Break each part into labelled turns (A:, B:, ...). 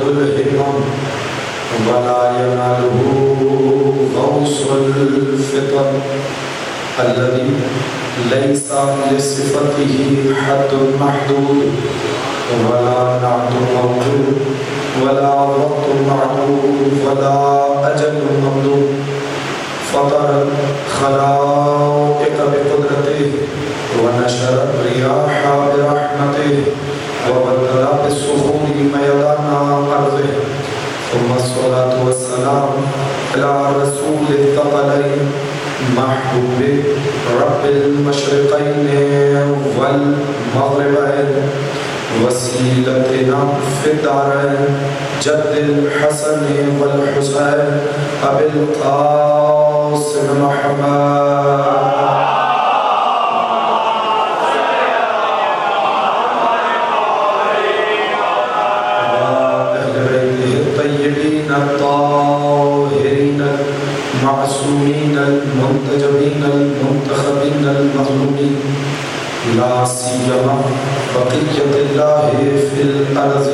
A: الهمم ولا يناله غوص الفطن الذي ليس لصفته حد محدود ولا نعت موجود ولا وقت معدود ولا أجل ممدود فطر الخلائق بقدرته ونشر الرياح برحمته وبدل بالصخور ميدان أرضه ثم الصلاة والسلام على رسول الثقلين محبوب رب المشرقين والمغربين وسيلتنا في الدارين جد الحسن والحسين أبي القاسم محمد الطاهرين المعصومين المنتجبين المنتخبين المظلومين لا سيما بقية الله في الأرض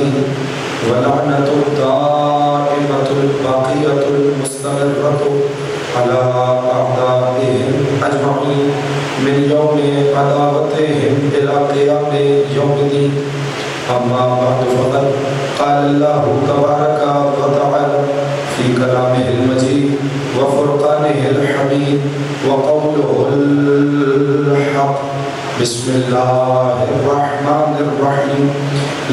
A: ولعنة الدائمة الباقية المستمرة على أعدائهم أجمعين من يوم عداوتهم إلى قيام يوم الدين أما بعد فقد قال الله تبارك وتعالى في كلامه المجيد وفرقانه الحميد وقوله الحق بسم الله الرحمن الرحيم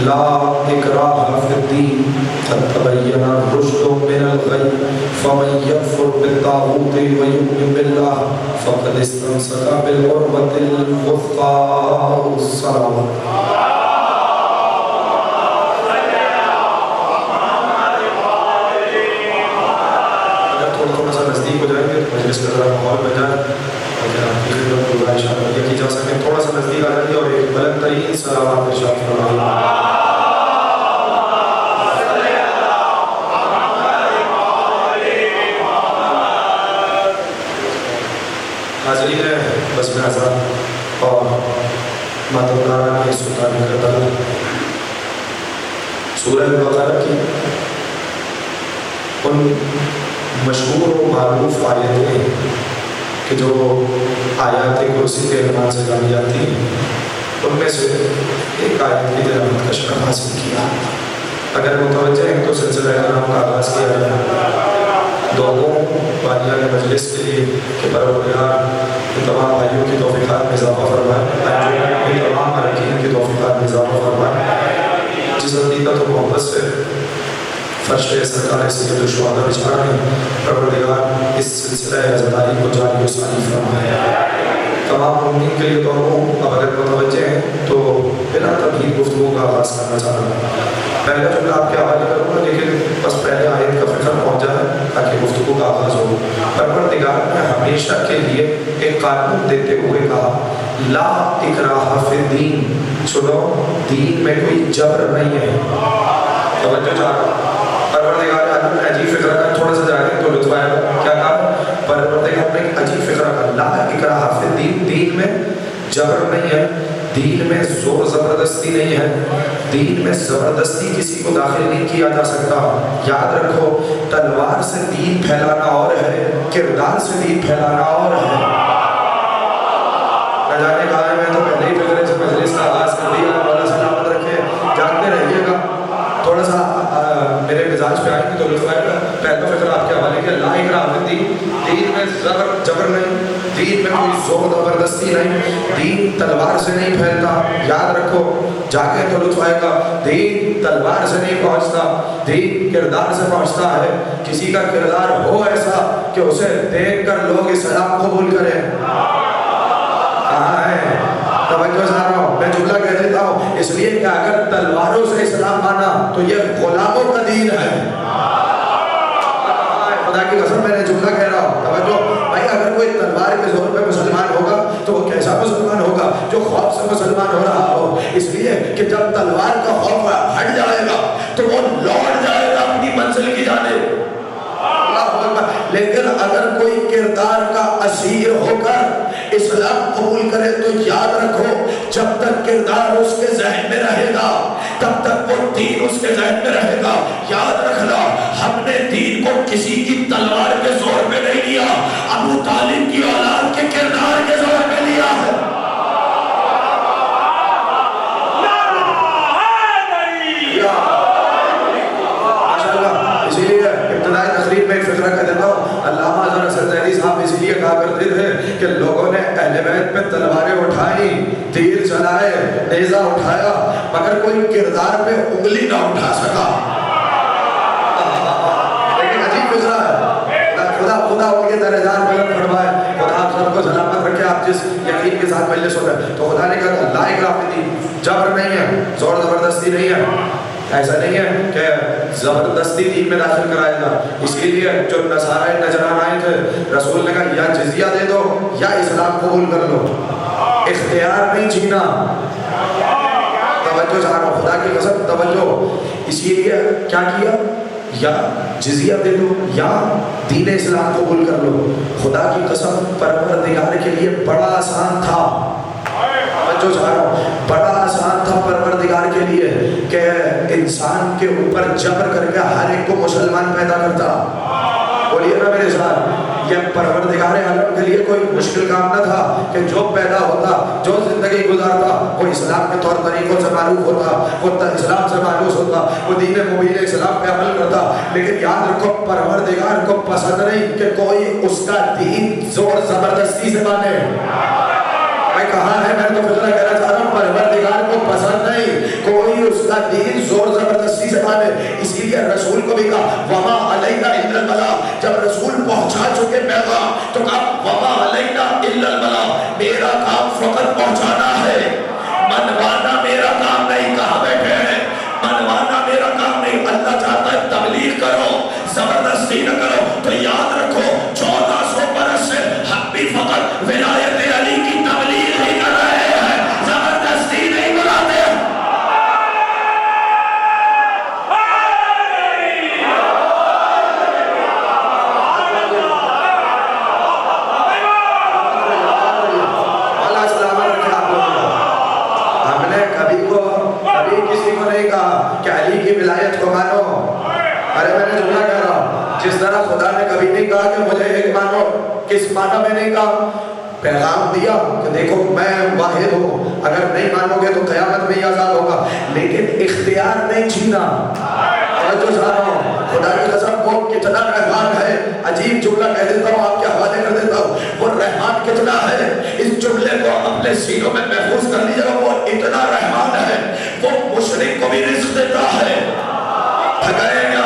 A: لا إكراه في الدين قد تبين الرشد من الغي فمن يكفر بالطاغوت ويؤمن بالله فقد استمسك بالعروة الوثقى والسلام مجلس کا ذرا ماحول بن جائے اگر آپ کی خدمت گزارش یہ کی جا سکے تھوڑا سا نزدیک آ جائیے اور ایک بلند ترین صلوات ارشاد فرمائیے حاضرین بس میں حضرات اور ماتمداران کی سلطانی کردار سورہ بقرہ کی ان مشہور و معروف آیتیں کہ جو آیات کرسی کے عنوان سے جانی جاتی ہیں ان میں سے ایک آیت کی تلاوت کا شرف حاصل کیا اگر متوجہ ہیں تو سلسلہ کرام کا آغاز کیا جائے دعاؤں بانیان مجلس کے لیے کہ پروردگار ان تمام بھائیوں کی توفیقات میں اضافہ فرمائے ان تمام ارکین کی توفیقات میں اضافہ فرمائے جس عقیدت و محبت سے فرش سرکار سید الشہداء بچھا رہے ہیں پروردگار اس سلسلہ عزتائی کو جاری و ساری فرمائے تمام مومنین کے لیے دعاؤں اب اگر متوجہ ہیں تو بلا تمہید گفتگو کا آغاز کرنا چاہ رہا ہوں پہلا جملہ آپ کے حوالے کروں گا لیکن بس پہلے آیت کا فکر پہنچ جائے تاکہ گفتگو کا آغاز ہو پروردگار نے ہمیشہ کے لیے ایک قانون دیتے ہوئے کہا لا اکراہ فی الدین سنو دین میں کوئی جبر نہیں ہے توجہ چاہتا پروردگار عالم نے عجیب فکرہ کا تھوڑا سا جاگے تو لطف آئے کیا کہا پروردگار نے ایک عجیب فکرہ کا لا اکراہ فی الدین دین میں جبر نہیں ہے دین میں زور زبردستی نہیں ہے دین میں زبردستی کسی کو داخل نہیں کیا جا سکتا یاد رکھو تلوار سے دین پھیلانا اور ہے کردار سے دین پھیلانا اور ہے نہ جانے کہا ہے میں تو پہلے ہی فکرے سے مجلس کا آغاز کر دیا اللہ سلامت رکھے جانتے رہیے گا تھوڑا سا میرے مزاج پہ آئیں گے تو لطف آئے گا پہلا فکر آپ کے حوالے کیا لا اکراہ فی الدین دین میں جبر نہیں دین میں کوئی زور زبردستی نہیں دین تلوار سے نہیں پھیلتا یاد رکھو جاگے تو لطف آئے گا دین تلوار سے نہیں پہنچتا دین کردار سے پہنچتا ہے کسی کا کردار ہو ایسا کہ اسے دیکھ کر لوگ اسلام قبول کریں کہاں ہے توجہ سا رہا ہوں میں جملہ کہہ دیتا ہوں اس لیے کہ اگر تلواروں سے اسلام مانا تو یہ غلاموں کا دین ہے خدا کی قسم میں نے جملہ کہہ رہا ہوں توجہ بھائی اگر کوئی تلوار کے زور پہ مسلمان ہوگا تو وہ کیسا مسلمان ہوگا جو خوف سے مسلمان ہو رہا ہو اس لیے کہ جب تلوار کا خوف ہٹ جائے گا تو وہ لوٹ جائے گا اپنی منزل کی جانب لیکن اگر کوئی کردار کا اسیر ہو کر اسلام قبول کرے تو یاد رکھو جب تک کردار اس کے ذہن میں رہے گا تب تک وہ دین اس کے ذہن میں رہے گا. یاد رکھنا ہم نے دین کو کسی کی تلوار کے زور پہ نہیں لیا, ابو طالب کی اولاد کے کردار کے زور پہ لیا ہے. اسی لیے ابتدائی تقریب میں ایک فقرہ کہہ دیتا ہوں. علامہ حضرت سرزیری صاحب اس لیے کہا کرتے تھے کہ لوگوں نے اہل بیت پہ تلواریں اٹھائی, تیر چلائے, نیزہ اٹھایا, مگر کوئی کردار پہ انگلی نہ اٹھا سکا. لیکن عجیب فقرہ ہے. خدا ان کے درجات بلند فرمائے, خدا آپ سب کو سلامت رکھے. آپ جس یقین کے ساتھ مجلس ہو رہے تو خدا نے کہا لا اکراہ فی الدین, جبر نہیں ہے, زور زبردستی نہیں ہے. ایسا نہیں ہے کہ زبردستی دین میں داخل کرایا گا. اسی لیے جو نصارہ نجران آئے تھے, رسول نے کہا یا جزیہ دے دو یا اسلام قبول کر لو, اختیار نہیں چھینا. توجہ چاہنا, خدا کی قسم توجہ. اسی لیے کیا کیا, یا جزیہ دے دو یا دین اسلام قبول کر لو. خدا کی قسم پروردگار کے لیے بڑا آسان تھا, جو بڑا آسان تھا پروردگار کے لیے کہ انسان کے اوپر جبر کر کے ہر ایک کو مسلمان پیدا کرتا. بولیے نا میرے ساتھ, یہ پروردگار عالم کے لیے کوئی مشکل کام نہ تھا کہ جو پیدا ہوتا, جو زندگی گزارتا, وہ اسلام کے طور طریقوں سے معروف ہوتا, وہ اسلام سے معروف ہوتا, وہ دین مبین اسلام پہ عمل کرتا. لیکن یاد رکھو پروردگار کو پسند نہیں کہ کوئی اس کا دین زور زبردستی سے مانے. میں کہاں ہے, میں تو فضلہ کہنا چاہ رہا ہوں, پروردگار کو پسند نہیں کوئی اس کا دین زور زبردستی سے مانے. اسی لیے رسول کو بھی کہا وما علینا الا البلاغ. جب رسول پہنچا چکے پیغام تو کہا وما علینا الا البلاغ, میرا کام فقط پہنچانا ہے, منوانا میرا کام نہیں. کہاں بیٹھے ہیں, منوانا میرا کام نہیں. اللہ چاہتا ہے تبلیغ کرو, زبردستی نہ کرو. تو یاد رکھو 1400 برس سے ہم بھی فقط ولایت علی کی تبلیغ ہی کر رہے ہیں, زبردستی نہیں بلاتے. اللہ سلامت رکھے آپ لوگوں. ہم نے کبھی کسی کو نہیں کہا کہ علی کی ولایت کو مانو. ارے میں نے جملہ کہہ رہا ہوں, جس طرح خدا نے کبھی نہیں کہا کہ مجھے ایک مانو, کس معنی میں نہیں کہا, پیغام دیا کہ دیکھو میں واحد ہوں, اگر نہیں مانو گے تو قیامت میں ہی عذاب ہوگا. لیکن اختیار نہیں چھینا. جو سارا خدا کی قسم وہ کتنا رحمان ہے. عجیب جملہ کہہ دیتا ہوں, آپ کے حوالے کر دیتا ہوں. وہ رحمان کتنا ہے, اس جملے کو اپنے سینوں میں محفوظ کر لیجیے گا. وہ اتنا رحمان ہے, وہ مشرک کو بھی رزق دیتا ہے. تھکائے کیا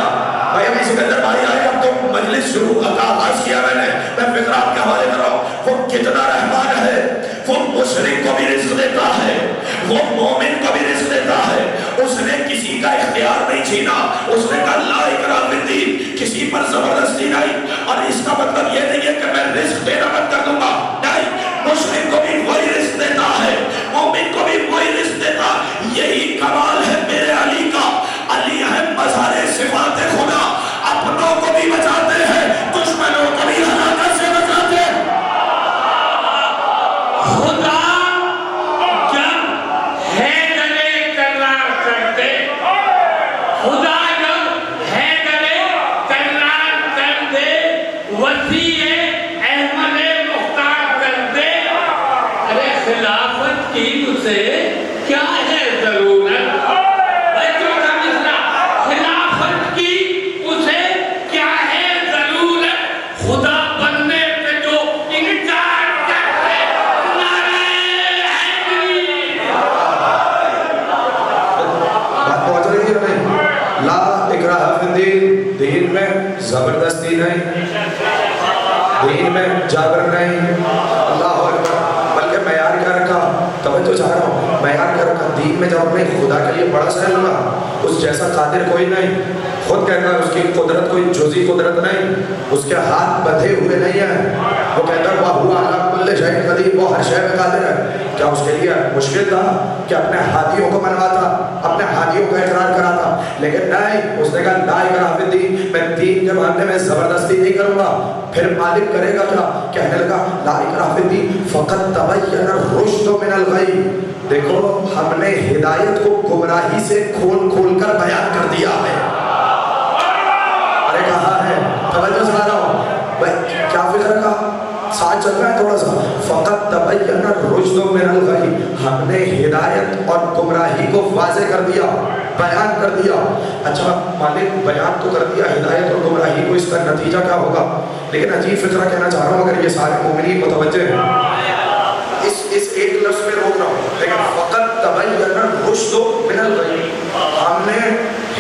A: بھائی, ابھی سکندر بھائی آئے, اب تو مجلس شروع آغاز کیا میں فکر آپ کے حوالے کر رہا ہوں. وہ کتنا رحمان ہے, وہ مشرک کو بھی رزق دیتا ہے, وہ مومن کو بھی رزق دیتا ہے. اس نے کسی کا اختیار نہیں چھینا. اس نے کہا لا اکراہ فی الدین, کسی پر زبردستی نہیں. اور اس کا مطلب یہ نہیں ہے کہ میں رزق دینا بند کر دوں گا, نہیں. مشرک کو بھی وہی رزق دیتا ہے, مومن کو بھی وہی رزق دیتا. یہی کمال ہے میرے علی کا. علی ہے مظہر صفات خدا, اپنوں کو بھی بچاتے ہیں, دشمنوں کو بھی ہلاکت سے بچاتے ہیں.
B: خدا جب حیدر کرار کرتے, خدا جب حیدر کرار کرتے, وسیع احمد مختار کرتے, ارے خلافت کی اسے کیا ہے ضرورت.
A: دین میں زبردستی نہیں, دین میں جابر نہیں. اللہ اکبر. بلکہ معیار کیا رکھا, توجہ چاہ رہا ہوں, معیار کیا رکھا دین میں. جب اپنے خدا کے لیے بڑا سہل ہوا, اس جیسا قادر کوئی نہیں. خود کہتا ہے اس کی قدرت کوئی جزئی قدرت نہیں, اس کے ہاتھ بندھے ہوئے نہیں ہیں. وہ کہتا ہے وَهُوَ عَلَىٰ كُلِّ شَيْءٍ قَدِيرٌ, وہ ہر شے میں قادر ہے. کیا اس کے لیے مشکل تھا کہ اپنے ہادیوں کو منواتا, اپنے ہادیوں کا اقرار کراتا؟ لیکن نہیں, اس نے کہا لا اکراہ فی الدین, میں دین کے ماننے میں زبردستی نہیں کروں گا. پھر مالک کرے گا کیا؟ کہنے لگا لا اکراہ فی الدین فقد تبین الرشد من الغی. دیکھو ہم نے ہدایت کو گمراہی سے کھول کھول کر بیان کر دیا ہے. ارے کہا ہے توجہ سنا رہا ہوں کیا فکر کا ساتھ چل رہا ہے تھوڑا سا. فقط تبین الرشد من الغی, ہم نے ہدایت اور گمراہی کو واضح کر دیا, بیان کر دیا. اچھا مالک بیان تو کر دیا ہدایت اور گمراہی کو, اس کا نتیجہ کیا ہوگا؟ لیکن عجیب فکرہ کہنا چاہ رہا ہوں, اگر یہ سارے مومنین متوجہ ہیں اس ایک لفظ میں روک رہا ہوں, لیکن فقط تبین الرشد من الغی, ہم نے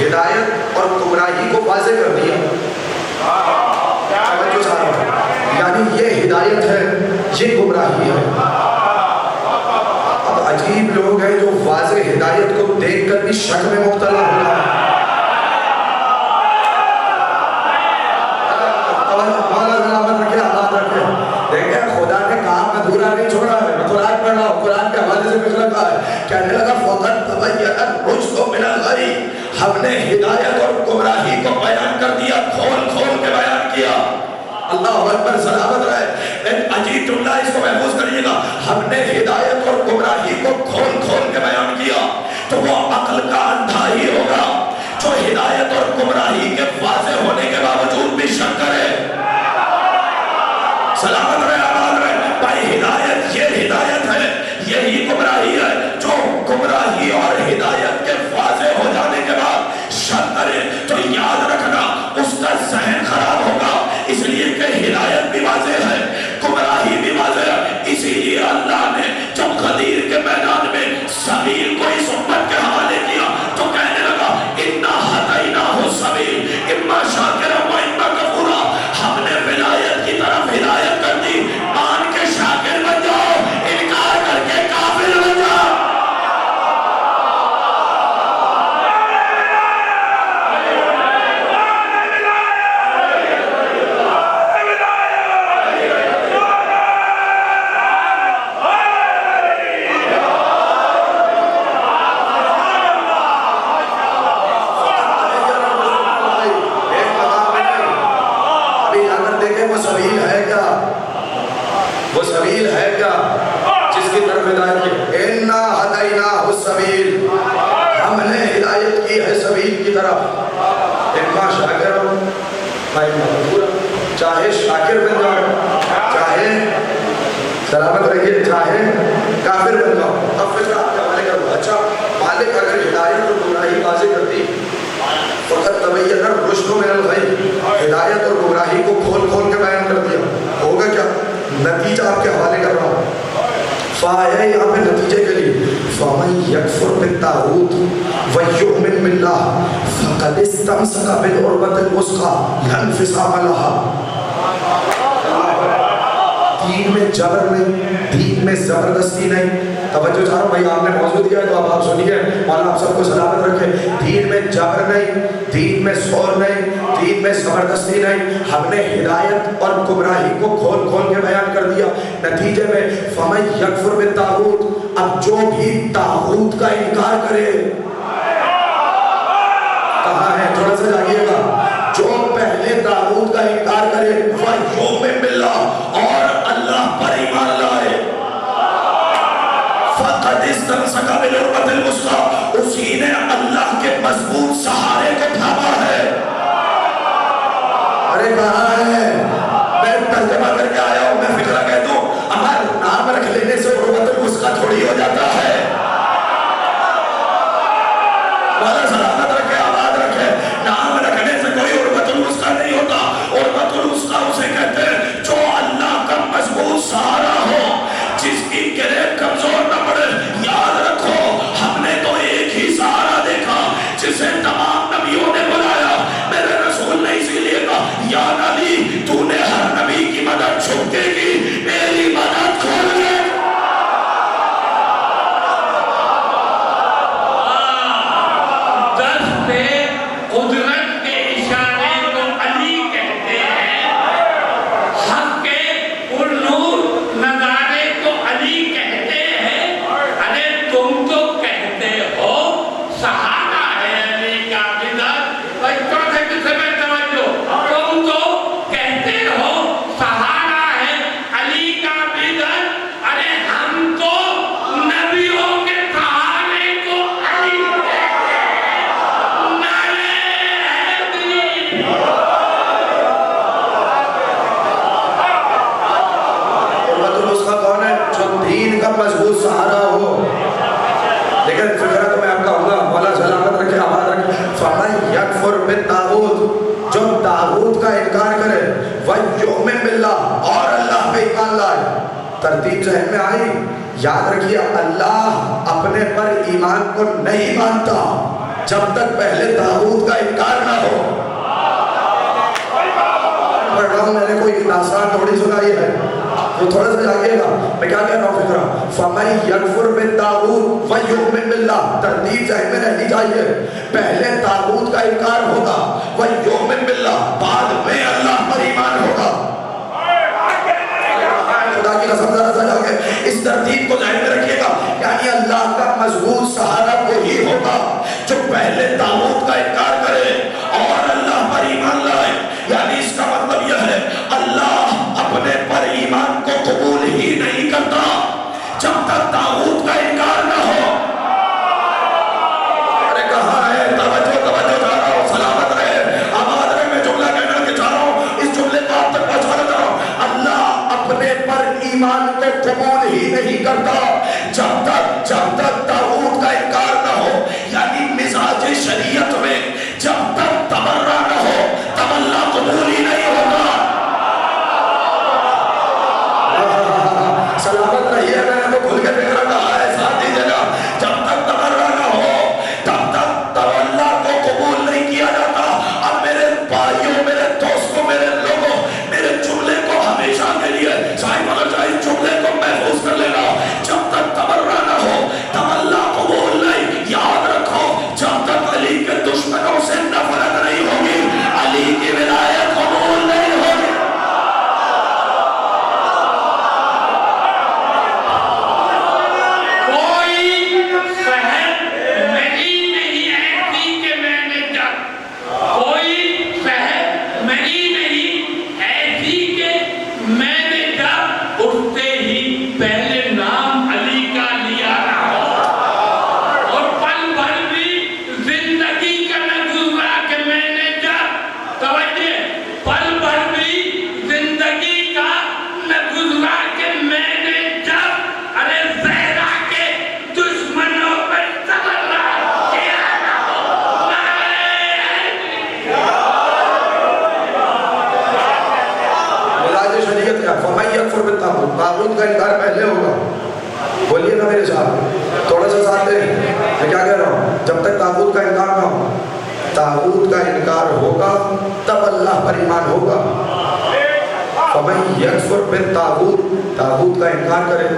A: ہدایت اور گمراہی کو واضح کر دیا. توجہ چاہ رہا ہوں, یعنی یہ ہدایت ہے یہ گمراہی ہے. اب عجیب لوگ ہیں جو واضح ہدایت کو دیکھ کر بھی شک میں مبتلا ہو رہا ہے. دیکھیں خدا نے کام ادھورا نہیں چھوڑا ہے. میں قرآن پڑھ رہا ہوں, قرآن کے حوالے سے کچھ لگا ہے. کہنے لگا فقط تبین الرشد من الغی, ہم نے ہدایت اور گمراہی کو بیان کر دیا, کھول کھول کے بیان کیا. اللہ اکبر, سلامت رہے. عجیب جملہ, اس کو محفوظ کریے گا. ہم نے ہدایت اور گمراہی کو کھول کھول کے بیان کیا. تو وہ عقل کا اندھا ہی ہوگا جو ہدایت اور گمراہی کے واضح ہونے کے باوجود بھی شک کرے. سلامت رہے, آباد رہے بھائی. ہدایت یہ ہدایت ہے, یہی گمراہی ہے. جو گمراہی اور ہدایت کے واضح ہو جانے کے بعد شک کرے تو یاد رکھنا اس کا ذہن خراب ہوگا. اس لیے کہ ہدایت بھی واضح ہے, گمراہی بھی واضح ہے. اسی لیے اللہ نے جب غدیر کے میدان میں سبیل کو اس امت کے حوالے کیا تو کہنے لگا انا ہدیناہ السبیل اما شاکرا و اما کفورا. ہم نے ولایت کی طرف ہدایت کر دی, مان کے شاکر بن جاؤ, انکار کر کے کافر بن جاؤ. وہ سبیل ہے کیا جس کی طرف ہدایت کی؟ انا ہدیناہ السبیل, ہم نے ہدایت کی ہے سبیل کی طرف. اما شاکر و اما کفورا, چاہے شاکر بن جاؤ, چاہے سلامت رہیے, چاہے کافر بن جاؤ. اب پھر آپ کے حوالے کرو. اچھا مالک اگر ہدایت اور گمراہی واضح کرتی فقط تبین الرشد من الغی, ہدایت اور گمراہی کو کھول کھول کے بیان کر دیا, ہوگا کیا؟ نتیجہ آپ کے حوالے کر رہا ہوں. فآیا یہاں پہ نتیجے کے لیے فَمَنْ يَكْفُرْ بِالطَّاغُوتِ وَيُؤْمِنْ بِاللَّهِ فَقَدِ اسْتَمْسَكَ بِالْعُرْوَةِ الْوُثْقَىٰ لَا انفصام لَهَا. دین میں جبر نہیں, دین میں زبردستی نہیں. توجہ چاہ رہا ہوں بھائی, آپ نے موضوع دیا ہے تو آپ سنیے, مولا آپ سب کو سلامت رکھے. دین میں جبر نہیں, دین میں زور نہیں, دین میں زبردستی نہیں. ہم نے ہدایت اور گمراہی کو کھول کھول کے بیان کر دیا. نتیجے میں فَمَنْ يَكْفُرْ بِالطَّاغُوتِ, اب جو بھی طاغوت کا انکار کرے, کہاں ہے تھوڑا سا جاگیے گا, جو پہلے طاغوت کا انکار کرے وَيُؤْمِنْ بِاللَّهِ, اور اللہ پر ایمان لائے, فَقَدِ اسْتَمْسَكَ بِالْعُرْوَةِ الْوُثْقَىٰ, اسی نے اللہ کے مضبوط سہارے کو تھاما ہے. ارے کہاں ہے؟ میں ترجمہ کر کے آیا ہوں, میں فکرہ کہہ دوں ہمارا نام رکھ لینے سے عروۃ الوثقیٰ تھوڑی ہو جاتا ہے. والا سلامت رکھے, آباد رکھے. نام رکھنے سے کوئی عروۃ الوثقیٰ نہیں ہوتا. عروۃ الوثقیٰ اسے کہتے ہیں جو اللہ کا مضبوط سہارا ہو, جس کی گریب کمزور نہ پڑے. یاد رکھو ہم نے تو ایک ہی سہارا دیکھا جسے تمام طاغوت، جو طاغوت کا انکار کرے، وَيُؤْمِن بِاللَّهِ، اور اللہ پہ ایمان لائے۔ ترتیب ذہن میں آئی؟ یاد رکھیے اللہ اپنے پر ایمان کو نہیں مانتا جب تک پہلے طاغوت کا انکار نہ ہو۔ پڑھ رہا ہوں، میں نے کوئی آسان تھوڑی سنائی ہے، وہ تھوڑا سا جاگیے گا میں کیا کہہ رہا ہوں فکرہ۔ فَمَن يَكْفُرْ بِالطَّاغُوتِ وَيُؤْمِن بِاللَّهِ، ترتیب ذہن میں رہنی چاہیے، پہلے طاغوت کا انکار ہوگا، وَيُؤْمِن بِاللَّهِ، بعد میں اللہ پر ایمان ہوگا۔ خدا کی قسم ذرا سا جاگے اس ترتیب کو ذہن میں رکھیے گا، یعنی اللہ کا مضبوط سہارا وہی ہوگا جو پہلے طاغوت کا انکار کرے اور اللہ پر ایمان لائے۔ یعنی اس کا مطلب یہ ہے اللہ اپنے پر ایمان کو قبول ہی نہیں کرتا جب تک طاغوت کا انکار نہ ہو۔ ارے کہاں ہے؟ توجہ چاہ رہا ہوں، سلامت رہے، آباد رہے۔ میں جملہ کہنا کہ چاہ رہا ہوں، اس جملے کو آپ تک پہنچانا چاہ رہا ہوں۔ اللہ اپنے پر ایمان کو قبول ہی نہیں کرتا جب تک طاغوت کا انکار نہ ہو، یعنی مزاج شریعت میں جب تک تبرہ نہ ہو تب اللہ قبول ہی نہیں ہوگا۔ سلامت رہیے، میں نے تو کھل کے دیکھ رہا کہا ہے، ساتھ دیجیے گا، جب تک تبرہ نہ ہو تب تک اللہ کو قبول نہیں کیا جاتا۔ اب میرے بھائیوں، میرے دوستوں، میرے لوگوں، میرے جملے کو ہمیشہ کے لیے صاحب اگر چاہے جملے کو محفوظ کر لینا، جب تک تبرہ نہ ہو تب اللہ قبول نہیں۔ یاد رکھو، جب تک علی کے دشمنوں سے نفرت نہیں ہوگی علی کی ولایت قبول نہیں ہوگی۔
B: کوئی شہر میری نہیں ایسی کہ میں نے جب، کوئی شہر میری نہیں ایسی کہ میں نے جب اٹھتے ہی پہلے نام علی کا لیا نہ ہو، اور پل بھر بھی زندگی کا نہ گزرا کہ میں نے جب، توجہ، پل بھر بھی زندگی کا نہ گزرا کہ میں نے جب، ارے زہرا کے دشمنوں پر تبرہ کیا نہ ہو۔
A: مزاج شریعت کا فَمَن يَكْفُرْ بِالطَّاغُوتِ، طاغوت کا انکار پہلے ہوگا۔ بولیے نا میرے ساتھ، تھوڑا سا ساتھ دیں، میں کیا کہہ رہا ہوں، جب تک طاغوت کا انکار نہ ہو، طاغوت کا انکار ہوگا تب اللہ پر ایمان ہوگا۔ فَمَن يَكْفُرْ بِالطَّاغُوتِ، طاغوت کا انکار کرے،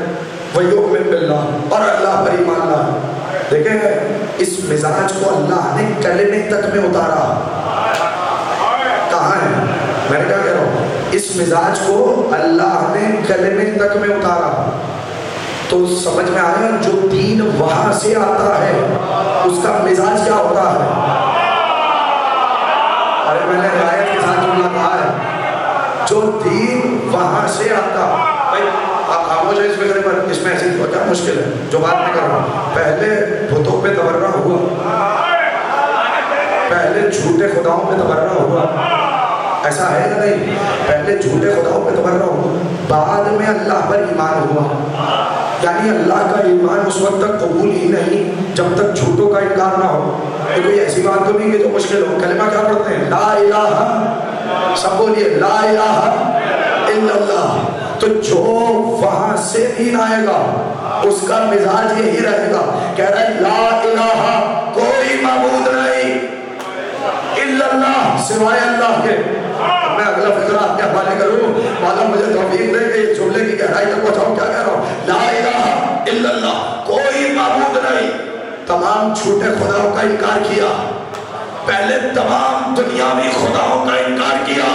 A: وَيُؤْمِن بِاللَّهِ، اور اللہ پر ایمان لائے۔ دیکھیں اس مزاج کو اللہ نے کلمے تک میں اتارا۔ کہاں ہے؟ میں نے کیا کہہ رہا ہوں، اس مزاج کو اللہ نے کلمے تک میں اتارا۔ تو سمجھ میں آیا جو دین وہاں سے آتا ہے اس کا مزاج کیا ہوتا ہے؟ ارے میں نے رعایت کے ساتھ جملہ کہا ہے، جو دین وہاں سے آتا۔ بھائی آپ خاموش ہیں اس فکرے پر، اس میں ایسی کیا مشکل ہے جو بات میں کر رہا ہوں۔ پہلے بتوں پہ تبرہ ہوا، پہلے جھوٹے خداؤں پہ تبرہ ہوا، ایسا ہے یا نہیں؟ پہلے جھوٹے خداؤں پہ تبرہ ہوا، بعد میں اللہ پر ایمان ہوا۔ یعنی اللہ کا ایمان اس وقت تک قبول ہی نہیں جب تک جھوٹوں کا انکار نہ ہو۔ یہ کوئی ایسی بات تو نہیں کہ جو مشکل ہو۔ کلمہ کیا پڑھتے ہیں؟ لا الہ، سب بولیے لا الہ الا اللہ۔ تو جو وہاں سے دین آئے گا اس کا مزاج یہی رہے گا، کہہ رہا ہے لا الہ، کوئی معبود نہیں الا اللہ، سوائے اللہ کے۔ میں اگلا فکرہ آپ کے حوالے کروں، مولا مجھے توفیق دے کہ اس جملے کی گہرائی تک پہنچاؤں۔ کیا کہہ رہا ہوں؟ لا الہ الا اللہ، کوئی معبود نہیں۔ تمام جھوٹے خداؤں کا انکار کیا، پہلے تمام دنیاوی خداؤں کا انکار کیا،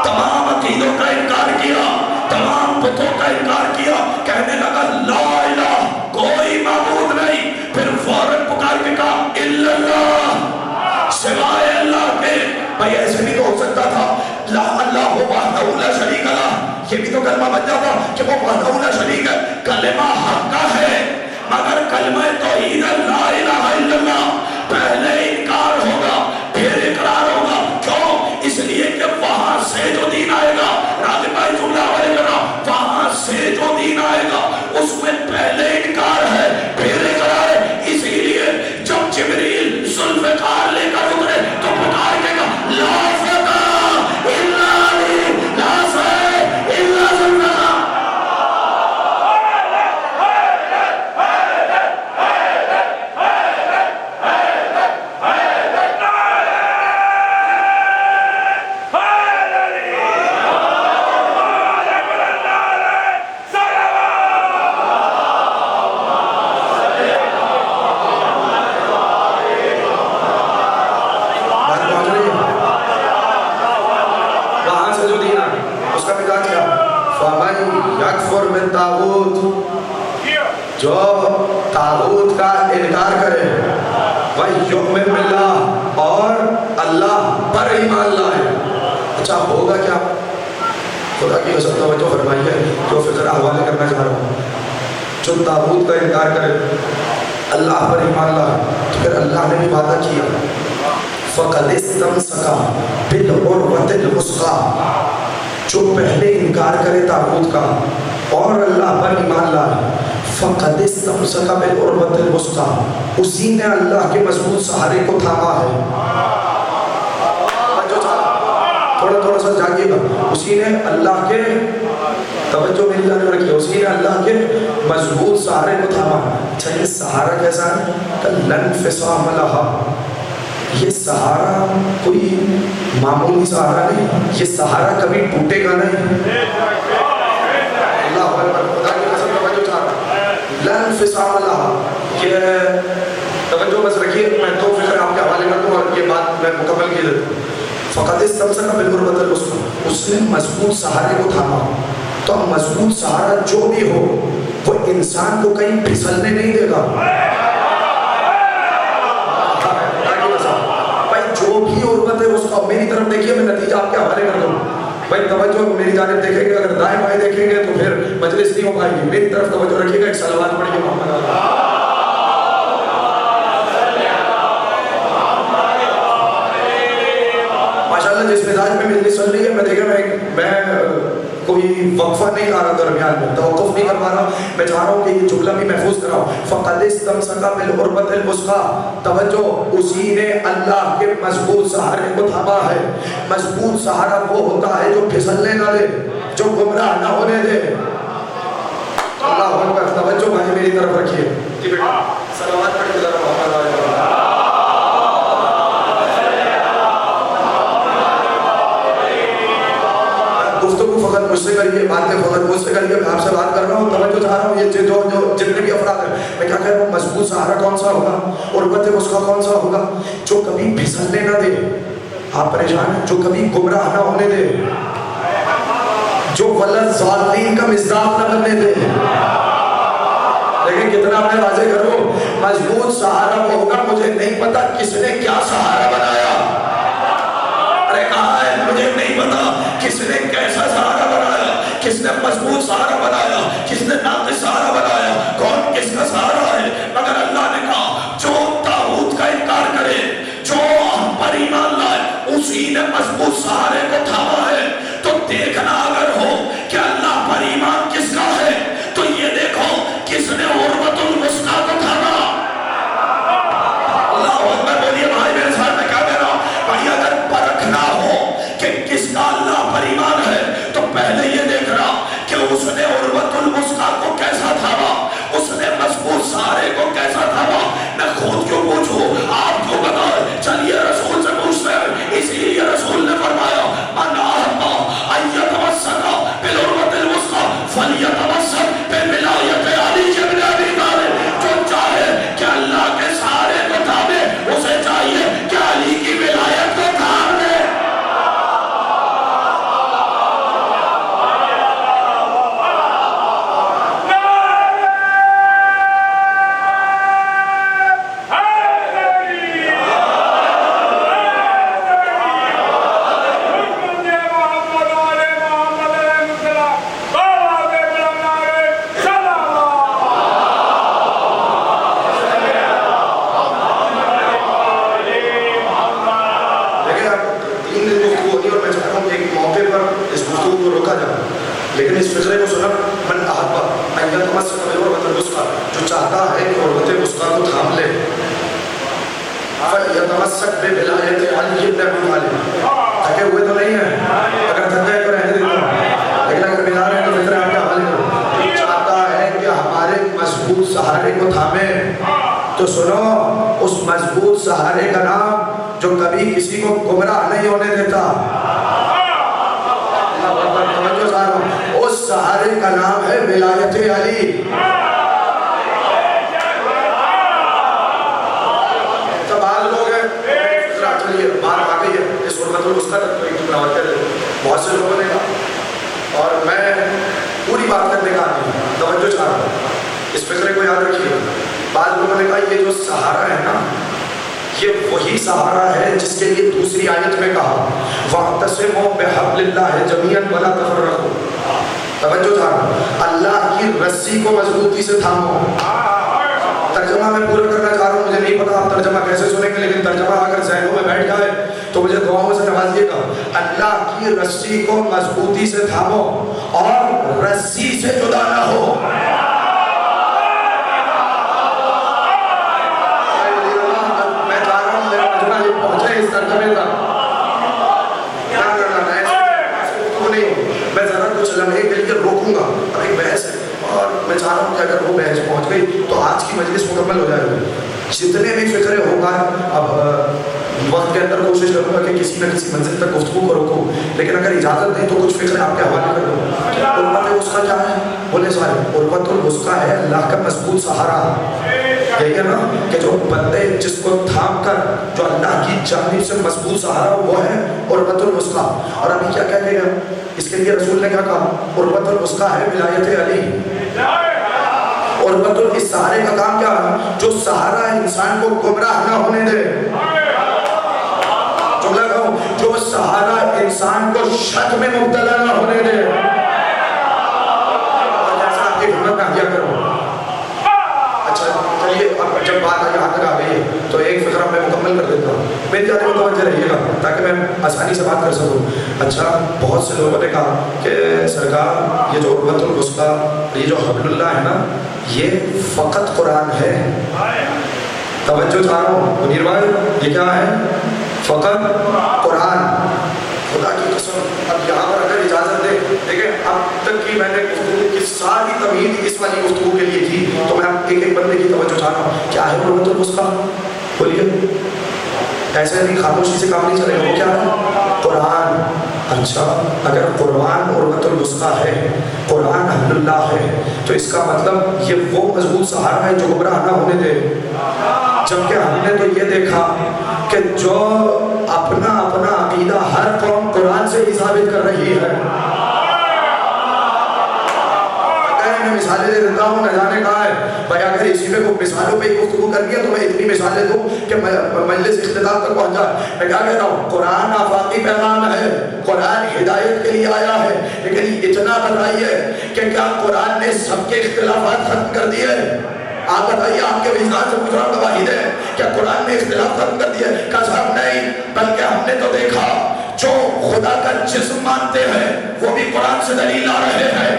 A: تمام عقیدوں کا انکار کیا، تمام بتوں کا انکار کیا، کہنے لگا لا الہ، کوئی معبود نہیں۔ پھر فوراً پکار کے کہا الا اللہ، سوائے اللہ کے۔ بھائی ایسے بھی تو ہو سکتا تھا لا اللہ وحدہ لا شریک لہ، یہ بھی تو کلمہ بن جاتا کہ وہ وحدہ لا شریک ہے۔ کلمہ حق کا ہے مگر کلمہ توحید لا الہ الا اللہ پہلے انکار ہوگا پھر اقرار ہوگا۔ کیوں؟ اس لیے کہ وہاں سے جو دین آئے گا، راجب بھائی جملہ حوالے کرنا، وہاں سے جو دین آئے گا اس میں پہلے انکار ہے پھر اقرار ہے۔ اسی لیے جب جبریل ذوالفقار لے کر اترے تو پکار کے کہا جو طاغوت کا انکار کرے وَيُؤْمِنْ بِاللَّهِ اور اللہ پر ایمان لائے. اچھا ہوگا کیا؟ خدا کی قسم توجہ فرمائیے جو فکر حوالے کرنا چاہ رہا ہوں. جو طاغوت کا انکار کرے اللہ پر ایمان لائے تو پھر اللہ نے بھی وعدہ کیا فَقَدِ اسْتَمْسَكَ بِالْعُرْوَةِ الْوُثْقَىٰ. جو پہلے انکار کرے طاغوت کا اور اللہ پر ایمان لائے فَقَدِ اسْتَمْسَكَ بِالْعُرْوَةِ الْوُثْقَىٰ. اسی نے اللہ کے مضبوط سہارے کو تھاما ہے. تھوڑا سا جاگیے گا. اسی نے اللہ کے توجہ میری جانب رکھیے. اسی نے اللہ کے مضبوط سہارے کو تھاما. اچھا یہ سہارا کیسا ہے؟ لَنْ فِصَامَ لَهَا. یہ سہارا کوئی معمولی سہارا نہیں. یہ سہارا کبھی ٹوٹے گا نہیں. اللہ اکبر. خدا کی قسم توجہ چاہ رہا. لَنْ فِصَامَ لَهَا. یہ توجہ بس رکھیے. میں دو فکر آپ کے حوالے کر دوں اور یہ بات میں مکمل کی دیتا ہوں. فقط استمسک بالعروۃ الوثقیٰ. اس نے مضبوط سہارے کو تھاما. تو مضبوط سہارا جو بھی ہو وہ انسان کو کہیں پھسلنے نہیں دے گا. بھائی جو بھی عروت ہے اس کا میری طرف دیکھیے. میں نتیجہ آپ کے حوالے کر دوں. بھائی توجہ میری جانب دیکھیں گے. اگر دائیں بائیں دیکھیں گے تو پھر مجلس نہیں ہو پائے گی. میری طرف توجہ رکھیے گا. ایک صلوات پڑھیے محمد. جس مزاج میں مجلس چل رہی ہے میں دیکھا میں کوئی وقفہ نہیں کر رہا درمیان میں توقف نہیں کروا رہا. میں چاہ رہا ہوں کہ یہ جملہ بھی محفوظ کراؤ. فَقَدِ اسْتَمْسَكَ بِالْعُرْوَةِ الْوُثْقَىٰ. توجہ اسی نے اللہ کے مضبوط سہارے کو تھاما ہے. مضبوط سہارا وہ ہوتا ہے جو پھسلنے نہ دے, جو گمراہ نہ ہونے دے. اللہ اکبر. توجہ بھائی میری طرف رکھیے. جی بیٹا صلوات پڑھ کے ذرا محمد علیہ وسلم. گفتگو فقط مجھ سے کریے, باتیں فقط مجھ سے کریے. میں آپ سے بات کر رہا ہوں, توجہ چاہ رہا ہوں. یہ جو جتنے بھی افراد ہیں میں کیا کہہ رہا ہوں, مضبوط سہارا کون سا ہوگا, عروت الوثقیٰ کون سا ہوگا؟ جو کبھی پھسلنے نہ دے. آپ پریشان ہیں؟ جو کبھی گمراہ نہ ہونے دے, جو وَلَلظَّالِّينَ کا مصداق نہ بننے دے. لیکن کتنا میں واضح کروں, مضبوط سہارا وہ ہوگا. مجھے نہیں پتا کس نے کیا سہارا بنایا. ارے کہا ہے مجھے نہیں پتا کس نے کیسا سہارا بنایا, کس نے مضبوط سہارا بنایا, کس نے ناقص سہارا بنایا, کون کس کا سہارا ہے. مگر اللہ نے کہا جو طاغوت کا انکار کرے, جو پر ایمان لائے, اسی نے مضبوط سہارے کو تھاما ہے. تو دیکھنا اگر ہو کہ اللہ پر ایمان کس کا ہے تو یہ دیکھو کس نے عروۃ الوثقیٰ کو تھاما. اللہ اکبر بولیے بھائی. میرے ساتھ میں کیا کہہ رہا ہوں بھائی, اگر پرکھنا ہو کہ کس کا اللہ پر ایمان ہے تو پہلے یہ دیکھنا کہ اس نے عروۃ الوثقیٰ کو کیسا تھاما, اس نے مضبوط سہارے کو کیسا تھاما. میں خود کیوں پوچھوں, آپ کیوں بتائیں. چلیے رسول سے پوچھتے ہیں. اسی لیے رسول نے فرمایا من احب ان یتمسک بالعروۃ الوثقیٰ فلیتمسک بولایت علی بن ابی طالب. جو چاہے کہ اللہ کے سہارے کو تھامے, اسے چاہیے کہ علی کی ولایت کو تھام لے. لیکن اس فکرے کو سنا, من احب ان یتمسک بالعروۃ الوثقیٰ. جو چاہتا ہے کہ عروۃ الوثقیٰ کو تھام لے, فلیتمسک بولایت علی بن ابی طالب. تھکے ہوئے تو نہیں ہیں, اگر تھکے تو رہنے دیتا ہوں, لیکن اگر ملا رہے ہیں تو فکر آپ کے حوالے کرو. چاہتا ہے کہ ہمارے مضبوط سہارے کو تھامے تو سنو اس مضبوط سہارے کا نام جو کبھی کسی کو گمراہ نہیں ہونے دیتا. اس سہارے کا نام ہے ولایت علی. تو بعض لوگ ہیں چلیے بات آ گئی ہے اس عروۃ الوثقیٰ بہت سے لوگوں نے کہا, اور میں پوری بات کرنے کا آدمی توجہ چاہ رہا ہوں. اس اس فکرے کو یاد رکھیے. بعض لوگوں نے کہا یہ جو سہارا ہے نا یہ وہی سہارا ہے جس کے لیے دوسری آیت میں کہا وَاعْتَصِمُوا بِحَبْلِ اللَّهِ جَمِيعًا وَلَا تَفَرَّقُوا. توجہ تھا اللہ کی رسی کو مضبوطی سے تھامو. ترجمہ میں پورا کرنا چاہ رہا ہوں, مجھے نہیں پتا آپ ترجمہ کیسے سنیں گے, لیکن ترجمہ اگر ذہنوں میں بیٹھ جائے تو مجھے دعاؤں سے نوازیے گا. اللہ کی رسی کو مضبوطی سے تھامو اور رسی سے جدا نہ ہو. میں چاہ رہا ہوں میرا ترجمہ یہ پہنچے اس ترجمے تک. میں ذرا کچھ لمحے کے لیے روکوں گا, اب ایک بحث ہے اور میں چاہ رہا ہوں کہ اگر وہ بحث پہنچ گئی تو آج کی مجلس مکمل ہو جائے گی. جتنے بھی فکرے ہوں گا اب وقت کے اندر کوشش کروں گا کہ کسی نہ کسی منزل تک گفتگو کو روکوں, لیکن اگر اجازت نہیں تو کچھ فکرے آپ کے حوالے کر دوں. قربت الوسقیٰ کیا ہے بولے سارے؟ قربت الوسقیٰ ہے اللہ کا مضبوط سہارا. یہی ہے نا کہ جو بندے جس کو تھام کر جو اللہ کی جانب سے مضبوط سہارا وہ ہے قربت الوسقیٰ. اور ابھی کیا کہہ گئے اس کے لیے رسول نے کیا کہا؟ قربت الوسقیٰ ہے ولایت علی. قربت اس سہارے کا کام کیا ہے؟ جو سہارا انسان کو گمراہ نہ ہونے دے. جملہ کہوں, جو سہارا انسان کو شک میں مبتلا نہ ہونے دے. اور جیسا آپ کی ہمت نہ کیا کرو. اچھا چلیے اب جب بات یہاں تک آ گئی ہے تو ایک فکرہ میں مکمل کر دیتا ہوں. میری جانب متوجہ رہیے گا تاکہ میں آسانی سے بات کر سکوں. اچھا بہت سے لوگوں نے کہا کہ سرکار یہ جو قربت الوسقیٰ یہ جو حبل اللہ ہے نا یہ فقط قرآن ہے. توجہ چاہ رہا ہوں منیر بھائی, یہ کیا ہے؟ فقط قرآن. خدا کی قسم اب یہاں پر اگر اجازت دے, دیکھیں اب تک کی میں نے گفتگو کی ساری تمہید اس والی گفتگو کے لیے کی, تو میں ایک ایک بندے کی توجہ چاہ رہا ہوں. کیا ہے قربت الوسقیٰ؟ بولیے. ایسے نہیں خاموشی سے کام نہیں چلے گا. وہ کیا ہے؟ قرآن. اچھا اگر قرآن قربت الوسقیٰ ہے, قرآن حبل اللہ ہے, تو اس کا مطلب یہ وہ مضبوط سہارا ہے جو گمراہ نہ ہونے دے. جبکہ ہم نے تو یہ دیکھا کہ جو اپنا عقیدہ ہر قوم قرآن سے ہی ثابت کر رہی ہے. میں مثالیں دے دیتا ہوں, نہ جانے کہا ہے بھائی اگر اسی میں کوئی مثالوں پہ گفتگو کر دیا تو میں اتنی مثالیں دوں کہ مجلس اختتام تک پہنچ جائے. میں کیا کہتا ہوں, قرآن آفاقی پیغام ہے, قرآن ہدایت کے لیے آیا ہے, لیکن اتنا بتائیے کہ کیا قرآن نے سب کے اختلافات ختم کر دیے؟ آپ بتائیے, آپ کے وجدان سے پوچھ رہا ہوں, گواہی دیں کیا قرآن نے اختلاف ختم کر دیے؟ کہا صاحب نہیں, بلکہ ہم نے تو دیکھا جو خدا کا جسم مانتے ہیں وہ بھی قرآن سے دلیل لا رہے ہیں.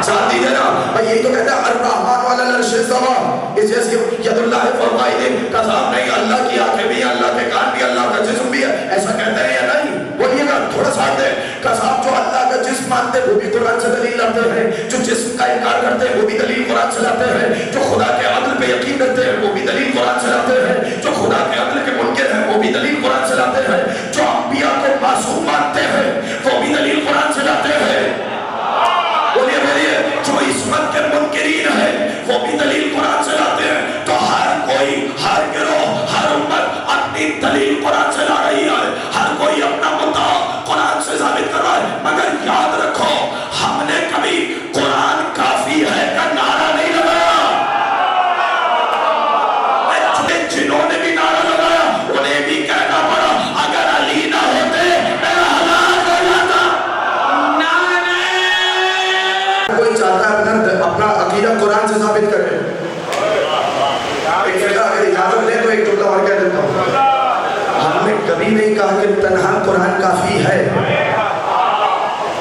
A: ساتھ دیجئے نا بھائی, یہی تو کہتا ہے الرحمن علی العرش استوی, اس جیسے ید اللہ فوق ایدیہم. کا صاحب نہیں, اللہ کی آنکھیں بھی, اللہ کے کان بھی, اللہ کا جسم بھی ہے, ایسا کہتے ہیں یا نہیں؟ بولیے گا تھوڑا ساتھ دیں. کا صاحب جو اللہ کا جسم مانتے ہیں وہ بھی قرآن سے دلیل لاتے ہیں, جو جسم کا انکار کرتے ہیں وہ بھی دلیل قرآن سے لاتے ہیں, جو خدا کے عدل پہ یقین کرتے ہیں وہ بھی دلیل قرآن سے لاتے ہیں, جو خدا کے عدل کے منکر ہیں وہ بھی دلیل قرآن سے لاتے ہیں, جو انبیاء کو معصوم مانتے ہیں وہ بھی دلیل قرآن سے لاتے ہیں. بولیے بولیے, جو عصمت کے منکرین ہیں وہ بھی دلیل قرآن سے لاتے ہیں. تو ہر کوئی, ہر گروہ, ہر امت اپنی دلیل قرآن سے لا رہی ہے, ہر کوئی اپنا مدعا قرآن سے ثابت کر رہا ہے. مگر یاد رکھو ہم نے کبھی قرآن کافی ہے کا نعرہ نہیں لگایا. جنہوں نے بھی نعرہ لگایا انہیں بھی کہنا پڑا اگر علی نہ ہوتے میرا ہلاک ہو جاتا. کوئی چاہتا ہے اپنا عقیدہ قرآن سے ثابت کرے. ایک فرقہ اگر اجازت دے تو ایک جملہ اور کہہ دیتا ہوں, ہم نے کبھی نہیں کہا کہ تنہا قرآن کافی ہے.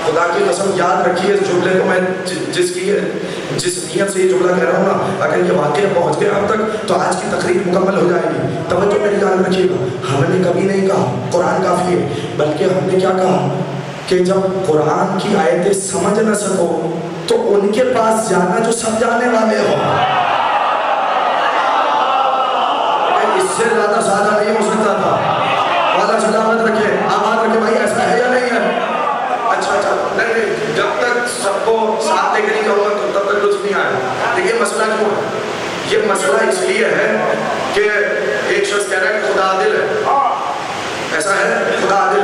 A: خدا کی قسم یاد رکھیے اس جملے کو, میں جس نیت سے یہ جملہ کہہ رہا ہوں نا, اگر یہ واقعہ پہنچ گیا ہم تک تو آج کی تقریر مکمل ہو جائے گی. توجہ میری یاد رکھیے گا, ہم نے کبھی نہیں کہا قرآن کافی ہے, بلکہ ہم نے کیا کہا کہ جب قرآن کی آیتیں سمجھ نہ سکو تو ان کے پاس جانا جو سمجھانے والے ہو. اس سے زیادہ سادہ نہیں ہو سکتا تھا. والا سلامت رکھے, آباد رکھے بھائی, ایسا ہے یا نہیں ہے؟ اچھا نہیں, جب تک سب کو ساتھ لے کے نہیں جاؤں گا تو تب تک لطف نہیں آئے. لیکن مسئلہ کیوں ہے؟ یہ مسئلہ اس لیے ہے کہ ایک شخص کہہ رہا ہے کہ خدا عادل ہے. ایسا ہے خدا عادل,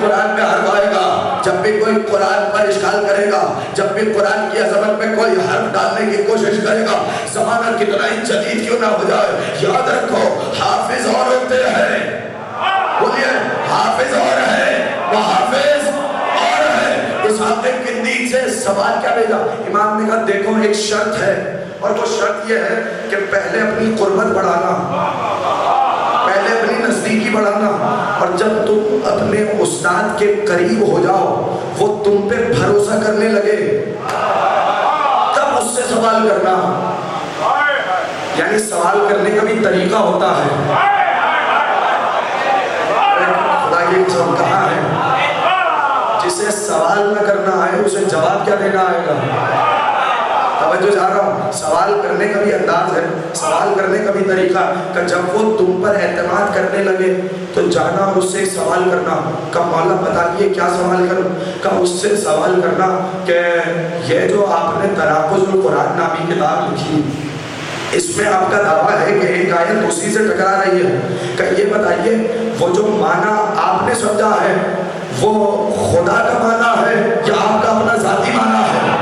C: قرآن میں حرف آئے گا، جب بھی کوئی قرآن پر اشکال کرے گا، جب بھی قرآن کی عظمت میں کوئی حرف ڈالنے کی کوشش کرے گا، زمانہ کتنا ہی جدید کیوں نہ ہو جائے، یاد رکھو حافظ اور ہوتے ہیں، بولیے حافظ اور ہے، وہ حافظ اور ہے۔ اس حافظ کندی سے سوال کیا بھیجا؟ امام نے کہا دیکھو ایک شرط ہے، اور وہ شرط یہ ہے کہ پہلے اپنی قربت بڑھانا، پہلے اپنی نزدیکی بڑھانا، اور جب تم اپنے استاد کے قریب ہو جاؤ، وہ تم پہ بھروسہ کرنے لگے، تب اس سے سوال کرنا۔ یعنی سوال کرنے کا بھی طریقہ ہوتا ہے۔ خدا کی قسم کہاں ہے؟ جسے سوال نہ کرنا آئے اسے جواب کیا دینا آئے گا؟ توجہ چاہ رہا ہوں، سوال کرنے کا بھی انداز ہے، سوال کرنے کا بھی طریقہ، کہ جب وہ تم پر اعتماد کرنے لگے تو جانا اور اس سے سوال کرنا، کہ مولا بتائیے کیا سوال کروں، کہ اس سے سوال کرنا کہ یہ جو آپ نے تناقض القرآن نامی کتاب لکھی، اس میں آپ کا دعویٰ ہے کہ ایک آیت اسی سے ٹکرا رہی ہے، کہ یہ بتائیے وہ جو معنی آپ نے سمجھا ہے وہ خدا کا معنی ہے یا آپ کا اپنا ذاتی معنی ہے؟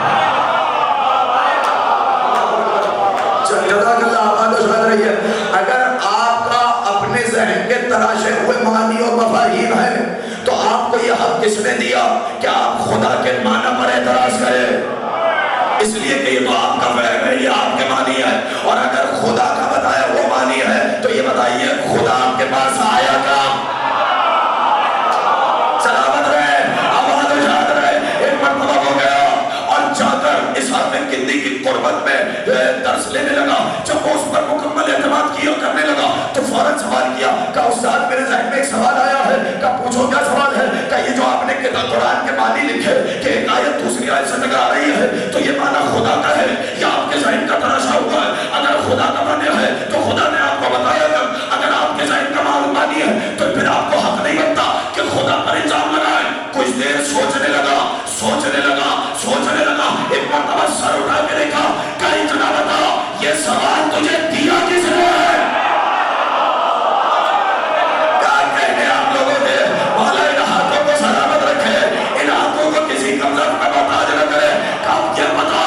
C: جزاک اللہ، آباد و شاد رہی ہے۔ اگر آپ کا اپنے ذہن کے تراشے ہوئے معنی اور مفاہیم ہے تو آپ کو یہ حق کس نے دیا کہ آپ خدا کے معنی پر اعتراض کریں؟ اس لیے کہ یہ تو آپ کا فہم ہے، یہ آپ کے معنی ہے، اور اگر خدا کا بتایا وہ معنی ہے تو یہ بتائیے خدا آپ کے پاس آیا کام؟ سلامت رہے، آباد و شاد رہے۔ ایک مرتبہ ہو گیا اور جا کر اس حافظ کندی کی قربت میں درس لینے لگا، جب وہ اس پر مکمل اعتماد کیا کرنے لگا تو فوراً سوال کیا کہ استاد میرے ذہن میں ایک سوال آیا ہے، کہ پوچھو کیا سوال ہے؟ کہ یہ جو آپ نے قرآن کے معنی لکھے کہ ایک آیت دوسری آیت سے ٹکرا رہی ہے تو یہ معنی خدا کا ہے یا آپ کے ذہن کا تراشا ہوا ہے؟ اگر خدا کا معنی ہے تو خدا نے آپ کو بتایا تھا، اگر آپ کے ذہن کا معنی ہے تو پھر آپ کو حق نہیں بنتا کہ خدا پر الزام لگائیں۔ کچھ دیر سوچنے لگا، سوچنے لگا، ایک مرتبہ سر اٹھا کے دیکھا کہ اتنا بتا یہ سوال تجھے دیا کس نے ہے؟ کیا کہنے آپ لوگوں نے؟ مولا ان ہاتھوں کو سلامت رکھے، ان ہاتھوں کو کسی کمزور میں محتاج نہ کرے۔ کہا یہ بتا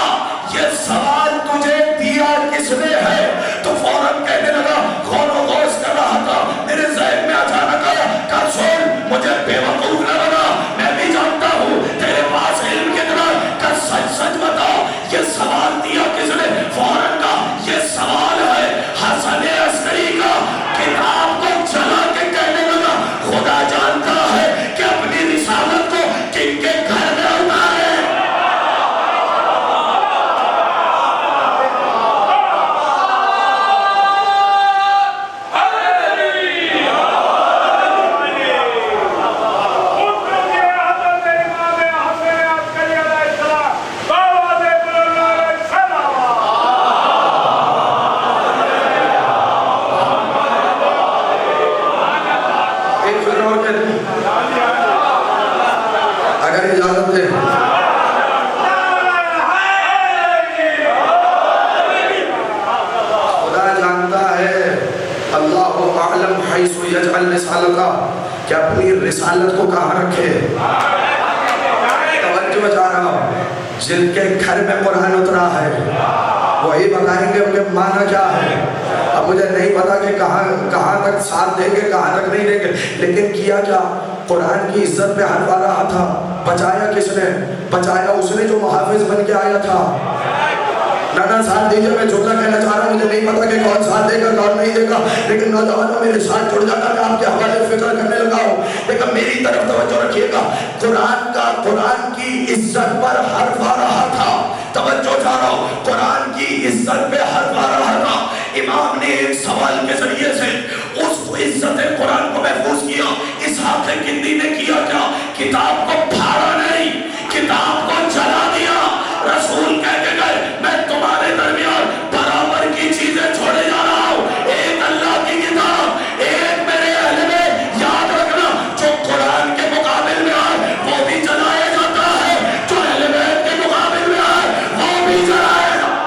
C: یہ سوال تجھے دیا کس نے ہے؟ تو فوراً کہنے لگا، غور و غوص کر رہا تھا، میرے ذہن میں اچانک آیا کہ سن مجھے بے وقوف نہ بنا، میں بھی جانتا ہوں تیرے پاس علم کتنا، کہ سچ سچ بتا یہ سوال دیا کس نے؟ فوراً کا یہ سوال ہے حسن عسکری کا۔ کتاب کو چلا کے کہنے لگا خدا جانتا ہے کہ اپنی رسالت کو کن کے گھر میں اتارے۔ اگر اجازت دے خدا جانتا ہے، اللہ اعلم حیث یجعل رسالتہ، کہ اپنی رسالت کو کہاں رکھے۔ توجہ چاہ رہا ہوں، جن کے گھر میں قرآن اترا ہے وہی بتائیں گے ان کے معنی کیا ہے۔ اب مجھے نہیں پتا کہ کہاں تک ساتھ دیں گے، کہاں تک نہیں دیں گے، لیکن کیا کیا؟ قرآن کی عزت پہ ہاتھ آ رہا تھا، بچایا کس نے؟ بچایا اس نے جو محافظ بن کے آیا تھا۔ نانا ساتھ دیجئے، میں جملہ کہنا چاہ رہا ہوں، مجھے نہیں پتا کہ کون ساتھ دے گا کون نہیں دے گا، لیکن نوجوانوں میرے ساتھ جڑ جانا، میں آپ کے حوالے فکر کرنے لگا ہوں۔ لیکن میری طرف توجہ رکھیے گا، قرآن کی عزت پر حرف آ رہا تھا، توجہ چاہ رہا ہوں، قرآن کی عزت پہ حرف آ رہا تھا۔ امام نے ایک سوال کے ذریعے سے اس عزت قرآن کو محفوظ کیا۔ اس حافظ کندی نے کیا کیا؟ کتاب کو پھاڑا نہیں، کتاب کو جلا دیا۔ رسول کہہ کے گئے میں تمہارے درمیان برابر کی چیزیں چھوڑے جا رہا ہوں، ایک اللہ کی کتاب، ایک میرے اہل میں، یاد رکھنا جو قرآن کے مقابل میں آئے وہ بھی جلایا جاتا ہے، جو اہل بیت کے مقابل میں آئے وہ بھی جلایا جاتا ہے۔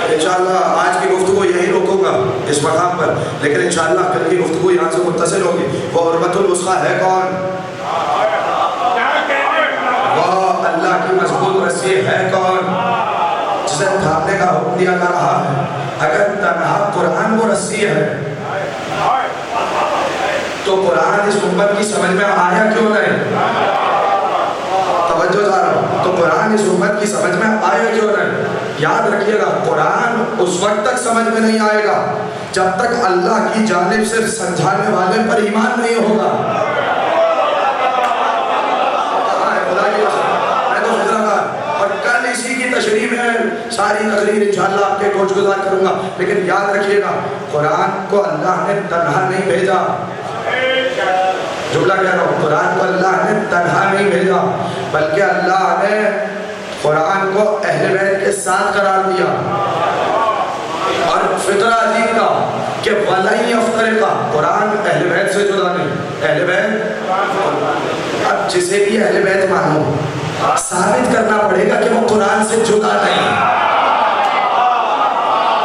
C: انشاءاللہ آج کی گفتگو یہی روکوں گا اس مقام پر، لیکن انشاءاللہ کل کی گفتگو یہاں سے متصل ہوگی۔ وہ عروۃ الوثقیٰ ہے کون؟ وہ اللہ کی مضبوط رسی ہے کون؟ جسے تھامنے کا حکم دیا جا رہا ہے۔ اگر تنہا قرآن وہ رسی ہے تو قرآن اس امت کی سمجھ میں آیا کیوں نہیں؟ توجہ دار ہو، تو قرآن اس امت کی سمجھ میں آیا کیوں نہیں؟ یاد رکھیے گا، قرآن اس وقت تک سمجھ میں نہیں آئے گا جب تک اللہ کی جانب سے سمجھانے والے پر ایمان نہیں ہوگا۔ میں تو حیدرآباد اور کل اسی کی تشریح میں ساری تقریر انشاءاللہ آپ کے گوش گزار کروں گا، لیکن یاد رکھیے گا قرآن کو اللہ نے تنہا نہیں بھیجا۔ جملہ کہہ رہا ہوں، قرآن کو اللہ نے تنہا نہیں بھیجا، بلکہ اللہ نے قرآن کو اہل بیت کے ساتھ قرار دیا۔ اور فطرہ عجیب کا کہ وَلَن يَفْتَرِقَا، قرآن اہل بیت سے جدا نہیں۔ اہل بیت، اب جسے بھی اہل بیت مانو ثابت کرنا پڑے گا کہ وہ قرآن سے جدا نہیں۔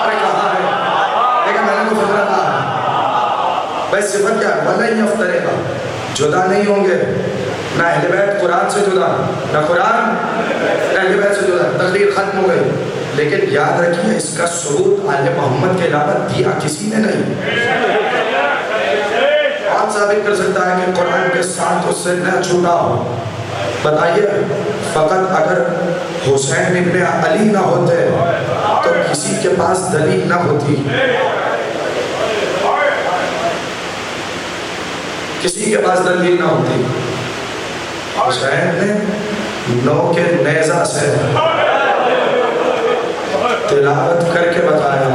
C: ارے کہاں ہے؟ لیکن میں نے تو فطرہ کہا ہے بھائی، صفت کیا ہے؟ وَلَن يَفْتَرِقَا، جدا نہیں ہوں گے، نہ اہل بیت قرآن سے جدا، نہ قرآن اہل بیت سے جدا۔ تقریر ختم ہو گئی، لیکن یاد رکھیے اس کا ثبوت آل محمد کے علاوہ دیا کسی نے نہیں۔ کون ثابت کر سکتا ہے کہ قرآن کے ساتھ اس سے نہ چھوٹا ہو؟ بتائیے، فقط اگر حسین ابن علی نہ ہوتے تو کسی کے پاس دلیل نہ ہوتی، کسی کے پاس دلیل نہ ہوتی۔ حسین نے نو کے نیزہ سے تلاوت کر کے بتایا،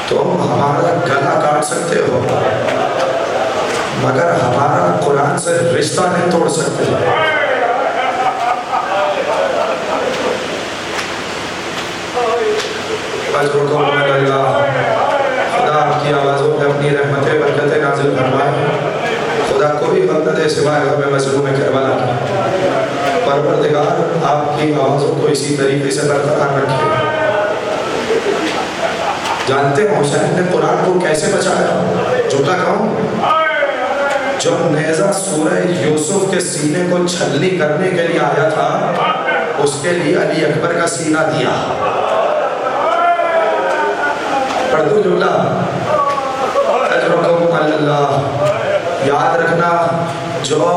C: تم ہمارا گلا کاٹ سکتے ہو مگر ہمارا قرآن سے رشتہ نہیں توڑ سکتے۔ اجرکم من اللہ، خدا آپ کی آوازوں میں اپنی رحمت برکت نازل فرمائے۔ خدا کوئی غم نہ دے سوائے غم مظلوم کربلا کی۔ پروردگار آپ کی آوازوں کو اسی طریقے سے برقرار رکھے۔ جانتے ہیں حسین نے قرآن کو کیسے بچایا؟ جملہ کہوں، جو نیزہ سورہ یوسف کے سینے کو چھلنی کرنے کے لیے آیا تھا، اس کے لیے علی اکبر کا سینہ دیا۔ پڑھ دو جملہ، اجرکم اللہ۔ یاد رکھنا، جو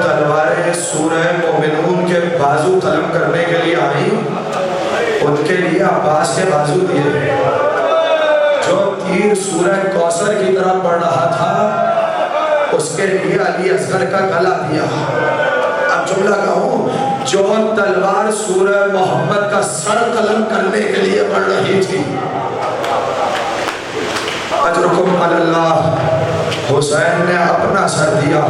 C: تلواریں سورہ مومنون کے بازو قلم کرنے کے لیے آئی، ان کے لیے عباس کے بازو دیے۔ جو تیر سورہ کوثر کی طرف پڑھ رہا تھا، اس کے لیے علی اصغر کا گلا دیا۔ اب جملہ کہوں، جو تلوار سورہ محمد کا سر قلم کرنے کے لیے پڑھ رہی تھی، اجرکم اللہ، حسین نے اپنا سر دیا۔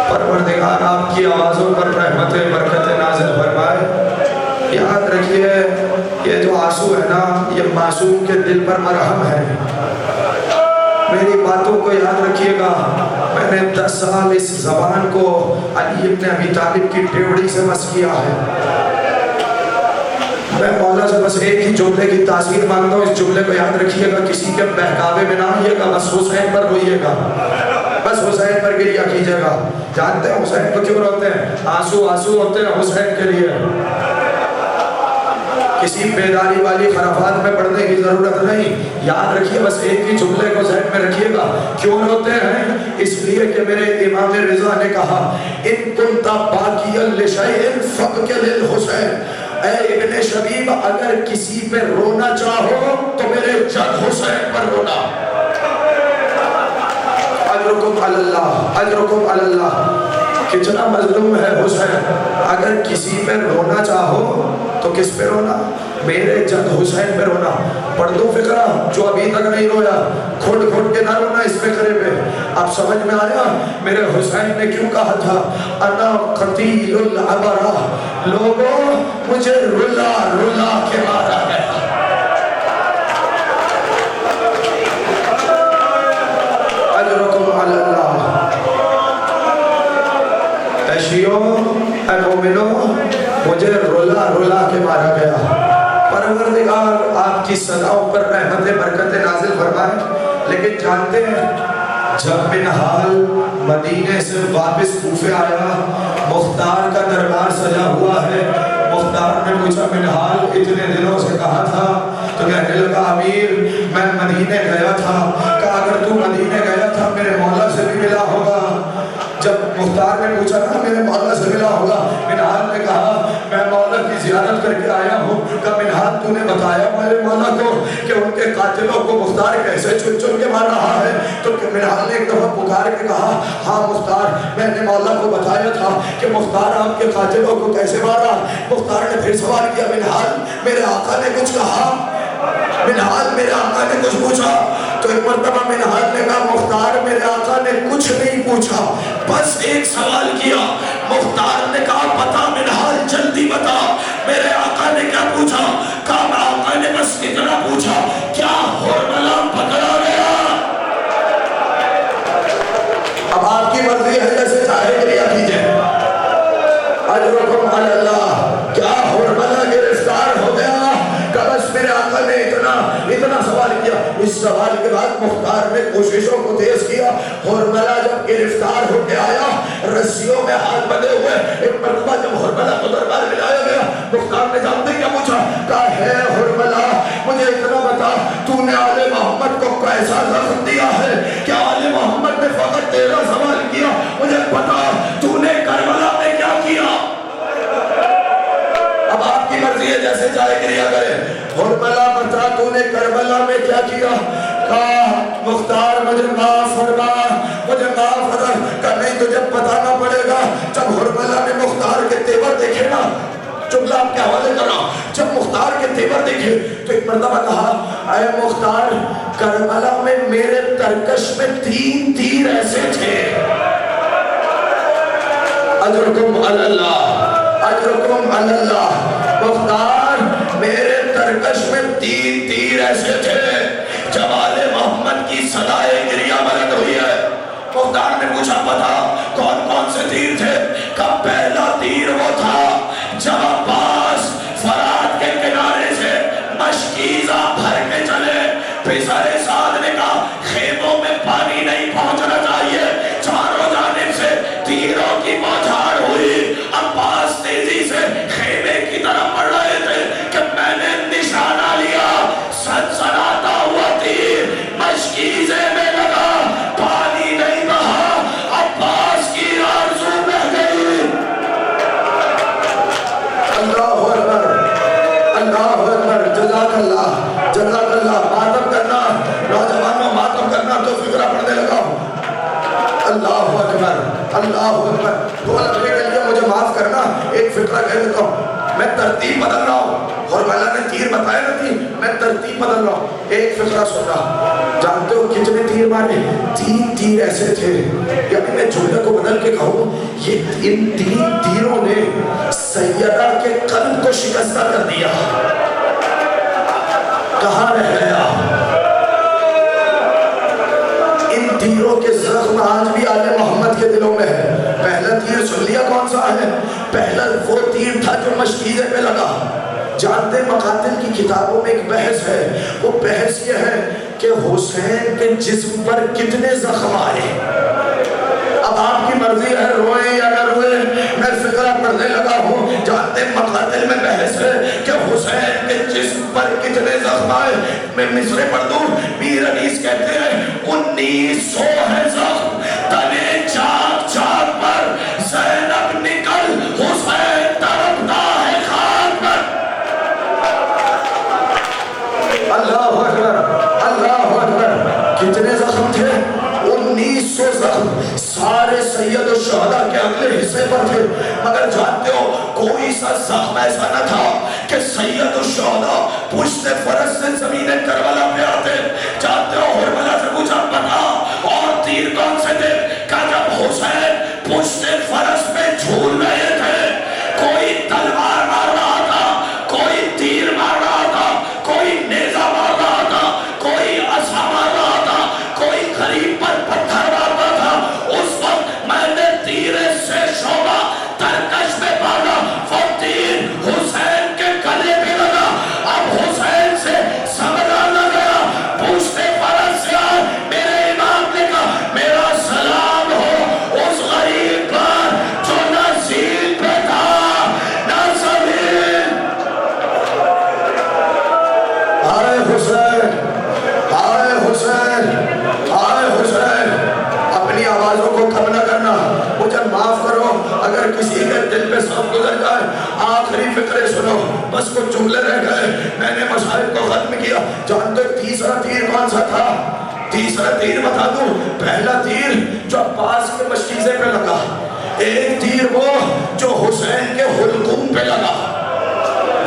C: پروردگار آپ کی آوازوں پر رحمت برکت نازل فرمائے۔ یاد رکھیے، یہ جو آنسو ہے نا، یہ معصوم کے دل پر مرہم ہے۔ میری باتوں کو یاد رکھیے گا، میں نے 10 سال اس زبان کو علی ابن ابی طالب کی ڈیوڑی سے مس کیا ہے۔ میں مولا سے بس ایک ہی جملے کی تاثیر مانگتا ہوں، اس جملے کو یاد رکھیے گا، کسی کے بہکاوے میں نہ آئیے گا، بس حسین پر روئیے گا، بس حسین پر گریہ کیجیے گا۔ جانتے ہیں حسین کو کیوں روتے ہیں؟ آنسو ہوتے ہیں حسین کے لیے۔ کسی بیداری والی خرافات میں پڑھنے کی ضرورت نہیں، یاد رکھیے، بس ایک ہی جملے کو ذہن میں رکھیے گا۔ کیوں روتے ہیں؟ اس لیے کہ میرے امام رضا نے کہا، ان کنت باقیا لشیء فابکی للحسین، اے ابن شبیب، اگر کسی پہ رونا چاہو تو میرے جد حسین پر رونا۔ اجرکم اللہ، اجرکم اللہ۔ کتنا مظلوم ہے حسین، اگر کسی پہ رونا چاہو تو کس پہ رونا؟ میرے جد حسین پہ رونا۔ پڑھ دو فقرہ جو ابھی تک نہیں رویا، کھوٹ کھوٹ کے نہ رونا اس فقرے پہ۔ اب سمجھ میں آیا میرے حسین نے کیوں کہا تھا انا قتیل العبرہ، لوگوں مجھے رلا رلا کے مارا گیا۔ مجھے رولا رولا کے مارا گیا. پروردگار آپ کی صداؤں پر رحمت برکت نازل فرمائے. لیکن جانتے ہیں جب منہال مدینے سے واپس کوفے آیا, مختار کا دربار سجا ہوا ہے. مختار نے پوچھا منہال اتنے دنوں سے کہاں تھا؟ تو کہنے لگا امیر میں مدینے گیا تھا. کہا اگر تو مدینے گیا تھا میرے مولا سے بھی ملا ہوگا. جب مختار نے پوچھا نا میرے مولا سے ملا ہوگا, منہال نے کہا میں مولا کی زیارت کر کے آیا ہوں. کہا منہال تو نے بتایا میرے مولا کو کہ ان کے قاتلوں کو مختار کیسے چن چن کے مار رہا ہے؟ تو منہال نے ایک دفعہ پکار کے کہا ہاں مختار میں نے مولا کو بتایا تھا کہ مختار آپ کے قاتلوں کو کیسے مارا. مختار نے پھر سوال کیا منہال میرے آقا نے کچھ کہا؟ منہال میرے آقا نے کچھ پوچھا؟ تو ایک مرتبہ منہال نے کہا مختار میرے آقا نے کچھ نہیں پوچھا, بس ایک سوال کیا. مختار نے کہا بتا منہال جلدی بتا میرے آقا نے کیا پوچھا؟ کہا آقا نے بس اتنا پوچھا کیا ہرملہ پکڑا گیا؟ اب آپ کی مرضی ہے جیسے چاہے کریا کیجئے. اجرکم علی اللہ. کیا ہرملہ گرفتار ہو گیا؟ کہ بس میرے آقا نے اتنا سوال کیا. اس سوال کے بعد مختار نے کوششوں کو تیز کیا. ہرملہ جب گرفتار ہو کے آیا رسیوں میں ہاتھ بندھے ہوئے, ایک مرتبہ جب ہرملہ کو دربار میں لایا گیا مختار نے جانتے کیا پوچھا؟ کہا ہے ہرملہ مجھے اتنا بتا تو نے آل محمد کو کیسا زخم دیا ہے؟ کیا آل محمد نے فقط تیرا سوال کیا؟ مجھے بتا تو نے کربلا میں کیا کیا؟ اب آپ کی مرضی ہے جیسے چاہے کریا کرے. ہرملہ بتا تو نے کربلا میں کیا کیا؟ کہا مختار مجھے معاف فرما مجھے معاف فرما. کہا نہیں تجھے بتانا پڑے گا. جب ہرملہ نے مختار کے تیور دیکھے نا, جملہ آپ کے حوالے کر رہا, جب مختار کے تیور دیکھے تو ایک مرتبہ کہا اے مختار کربلا میں میرے ترکش میں 3 تیر ایسے تھے. اجرکم علی اللہ اجرکم علی اللہ. مختار میرے ترکش میں 3 تیر ایسے تھے. جب آل محمد کی صدائے گریہ بلند ہوئی ہے مختار نے پوچھا بتا کون کون سے تیر تھے؟ کہ پہلا تیر وہ تھا جب عباس فرات کے کنارے سے مشکیزہ بھر کے چلے. پسر سعد نے کہا خیموں میں پانی نہیں پہنچنا چاہیے, چاروں جانب سے تیروں کی بوچھاڑ ہوئی. عباس تیزی سے خیمے کی طرف بڑھ رہے تھے کہ میں نے نشانہ لیا, سنسناتا ہوا تیر مشکیزے میں لگا, پانی نہیں بہا, عباس کی آرزو بہ گئی. اللہ اکبر اللہ اکبر. جزاک اللہ جزاک اللہ. ماتم کرنا نوجوانوں, ماتم کرنا تو فکرہ پڑھنے لگا ہوں. اللہ اکبر اللہ اکبر. دو لفظے کے لیے مجھے معاف کرنا, ایک فکرہ کہہ دیتا ہوں. میں ترتیب بدل رہا ہوں اور مولا نے تیر بتایا نہ تھی, میں ترتیب بدل رہا ہوں. ایک فکرہ سنا, جانتے ہو کتنے تیر مارے؟ 3 تیر ایسے تھے. یعنی میں جملے کو بدل کے کہوں یہ ان 3 تیروں نے سیدہ کے قلب کو شکستہ کر دیا. کہاں رہ گیا؟ ان تیروں کے زخم آج بھی آل محمد کے دلوں میں ہے. پہلا تیر سن لیا کون سا ہے؟ پہلا وہ تیر تھا جو مشکیزے پہ لگا. جانتے مقاتل کی کتابوں میں ایک بحث ہے, وہ بحث یہ ہے کہ حسین کے جسم پر کتنے زخم آئے. اب آپ کی مرضی ہے روئیں یا نہ روئیں, میں فکرہ پڑھنے لگا ہوں. جانتے مقاتل میں بحث ہے کہ حسین کے جسم پر کتنے زخم آئے. میں مصرے پڑھ دوں. میر انیس کہتے ہیں 1900 ہے زخم تنے چاک چاک پر, زینب نکل حسین تڑپتا ہے خاک پر. اللہ اکبر اللہ اکبر. کتنے زخم تھے؟ 1900 زخم. سارے سید الشہداء کے اگلے حصے پر تھے, مگر جانتے ہو کوئی سا زخم ایسا نہ تھا کہ سید الشہداء پشت فرس سے زمین کربلا پہ آتے. جانتے ہو ہرملہ سے پوچھا بتا اور تیر کون سے تھے؟ کہ جب حسین پشت فرس پہ جھول رہے تھے, کوئی تلوار مار رہا تھا, کوئی تیر مار رہا تھا, کوئی نیزہ مار رہا تھا, کوئی عصا مار رہا تھا, کوئی غریب پر پتھر مارتا تھا. اس وقت میں نے تیر سے شعبہ ترکش میں باندھا, وہ تیر تیسرا تیر بتا دوں، پہلا تیر جو عباس کے مشیزے پہ لگا، ایک تیر وہ جو حسین کے حلقوم پہ لگا.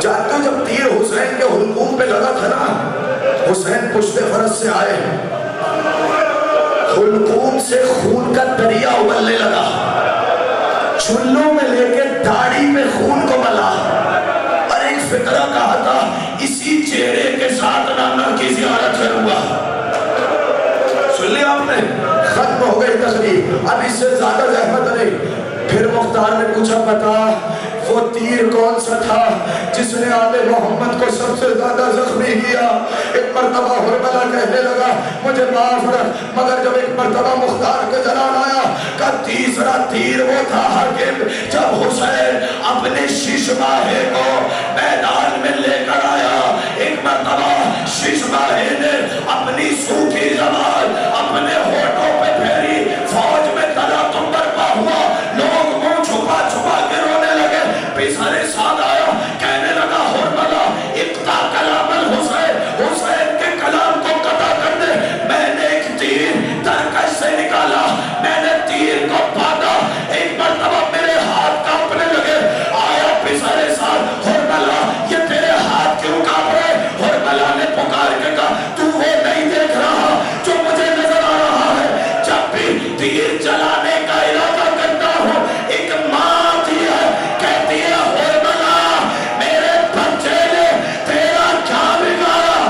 C: جانتے ہو جب تیر حسین کے حلقوم پہ لگا تھا نا، حسین پشت فرس سے آئے، حلقوم سے خون کا دریا ابلنے لگا، چلوں میں لے کے داڑھی میں خون کو ملا، اور ایک فقرہ کہا تھا اسی چہرے کے ساتھ نانا کی زیارت کروں گا. سن لیا آپ نے؟ ختم ہو گئی تقریب، اب اس سے زیادہ زحمت نہیں. پھر مختار نے پوچھا بتا وہ تیر کون سا تھا جس نے آل محمد کو سب سے زیادہ زخمی کیا؟ ایک مرتبہ حرملہ کہنے لگا مجھے معاف رکھ، مگر جب ایک مرتبہ مختار کے جلال آیا کہ تیسرا تیر وہ تھا حاکم جب حسین اپنے شش ماہے کو میدان میں لے کر آیا. ایک مرتبہ شش ماہے نے اپنی سوکھی زبان اپنے ہونٹوں پہ پھیری، فوج میں تلاطم برپا ہوا، لوگ منہ چھپا چھپا کے رونے لگے. پیسارے ساتھ آیا کہنے لگا حرملہ اقطع کلام الحسین، حسین کے کلام کو قطع کر دے. میں نے ایک تیر ترکش سے نکالا، میں نے تیر کو باندھا، ایک مرتبہ میرے ہاتھ کانپنے لگے. آیا پیسارے ساتھ حرملہ یہ تیرے ہاتھ کیوں کانپ رہے؟ حرملہ نے پکار کے کہا تو وہ نہیں دیکھ رہا جو مجھے نظر آ رہا ہے؟ جب بھی تیر چلانے کا ارادہ کرتا ہوں ایک ماں آتی ہے کہتی ہے حرملہ میرے بچے نے تیرا کیا بگاڑا؟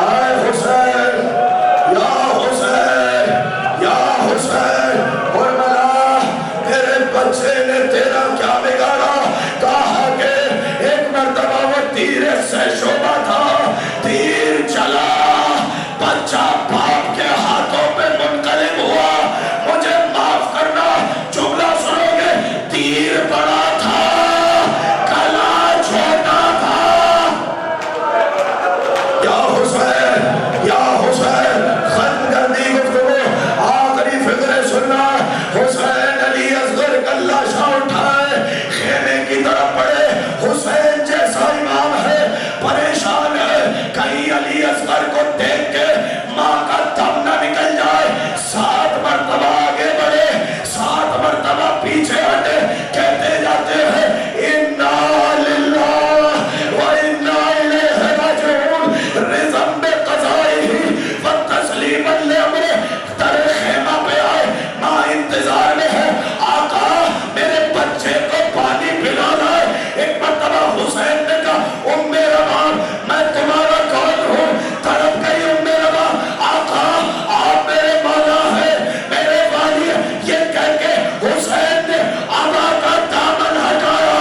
C: آئے حسین یا حسین یا حسین، حرملہ میرے بچے نے تیرا کیا بگاڑا؟ کہا کہ ایک مرتبہ وہ تیر سے شعبہ تھا، تیر چلا، بچہ باپ کے ہاتھوں پہ منقلب ہوا. مجھے معاف کرنا، جملہ سنو گے، تیر بڑا تھا کلا چھوٹا تھا. یا حسین یا حسین، ختم کر دی گفتگو، آخری فکرے سننا. حسین علی اصغر کا لاشا اٹھائے خیمے کی طرف پڑے. حسین جیسا امام ہے پریشان ہے کہیں علی اصغر کو دیکھ کے ماں کا دم نہ نکل جائے. 7 مرتبہ آگے بڑھے، 7 مرتبہ پیچھے ہٹے، کہتے جاتے ہیں اِنَّا لِلَّهِ وَإِنَّا إِلَيْهِ رَاجِعُونَ، رِضًا بِقَضَائِهِ وَتَسْلِيمًا لِأَمْرِهِ. در خیمہ پہ آئے، ماں انتظار میں ہے، آقا میرے بچے کو پانی پلانا ہے. ایک مرتبہ حسین نے کہا ام رمان میں تمہارا کون ہوں؟ تڑپ گئی ام رمان، آقا آپ میرے مولا ہیں، میرے والی ہیں. یہ کہہ کے حسین نے آبا کا دامن ہٹایا،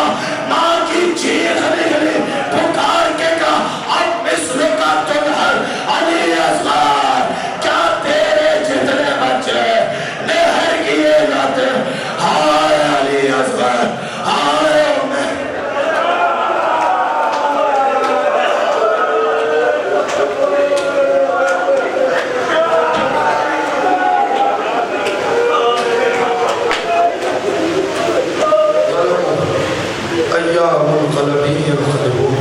C: ماں کی چیخ نکلی، پکار کے کہا اب مثل کا تنہر علی اصغر، کیا تیرے جتنے بچے نہر کیے جاتے؟ ہائے علی اصغر، ہائے ایام القلبی القلبون.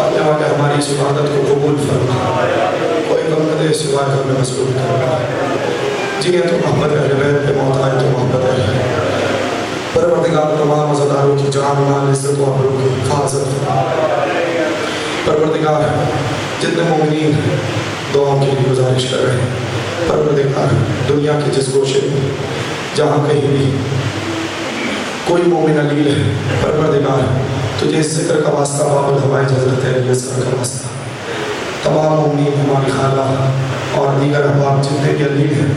C: آنے والے ہماری اس عبادت کو قبول فرما، کوئی غم نہ دے سوائے ہمیں مسئول کرنا. جنہیں تو محمد اہل بیت پہ موت آئے تو محمد اہل پروردگار تمام عزاداروں کی جان مال عزت و عبروں کی حفاظت فرما. پروردگار جتنے مومنین دعاؤں کے لیے گزارش کر رہے ہیں، پروردگار دنیا کے جس گوشے میں جہاں کہیں بھی کوئی مومن علیل ہے، پروردگار تجھے اس ذکر کا واسطہ باب الحوائج حضرت علی اصغر کا واسطہ، تمام مومنین ہماری خالہ اور دیگر احباب جتنے بھی علیل ہیں،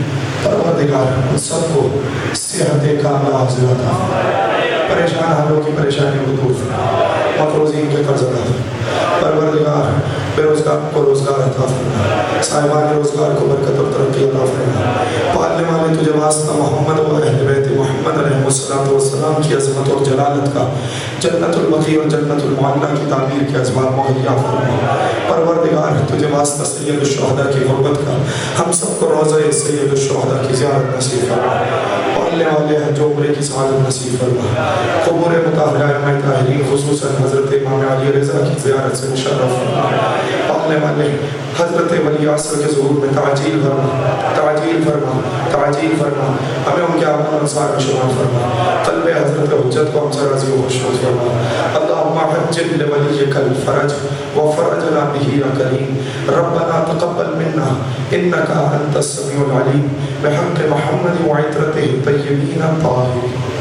C: پروردگار ان سب کو صحت کاملہ حاصل عطا فرما. پریشان حالوں کی پریشانی کو دور فرما، مقروضین کے قرض ادا فرما. پروردگار بے روزگار کو روزگار عطا فرما، صاحبان روزگار کو برکت اور ترقی عطا فرما. پالنے والے تجھے واسطہ محمد و اہل بیت محمد علیہ السلام کی عظمت اور جلالت کا جنت البقیع اور جنت المعلیٰ کی تعمیر کے اسباب مہیا فرما. پروردگار تجھے واسطہ سید الشہداء کی غربت کا ہم سب کو روضہ سید الشہداء کی زیارت نصیب فرما. پالنے والے حج و عمرے کی سعادت نصیب فرما. قبور مطہرہ ائمہ طاہرین خصوصاً حضرت امام علی رضا کی زیارت سے مشرف فرما.
A: پالنے والے حضرت ولی عصر کے ظہور میں تعجیل فرما، تعجیل فرما، تعجیل فرما، ہمیں ان کے آمن انصار میں شمار فرما، قلب حضرت حجت کو ہم سے راضی و خوشنود فرما۔ اللہم حجل لولیک الفرج وفرجنا به یا کریم، ربنا تقبل منا انکا انت السمیع العلیم، بحق محمد وعطرته الطیبین الطاہرین۔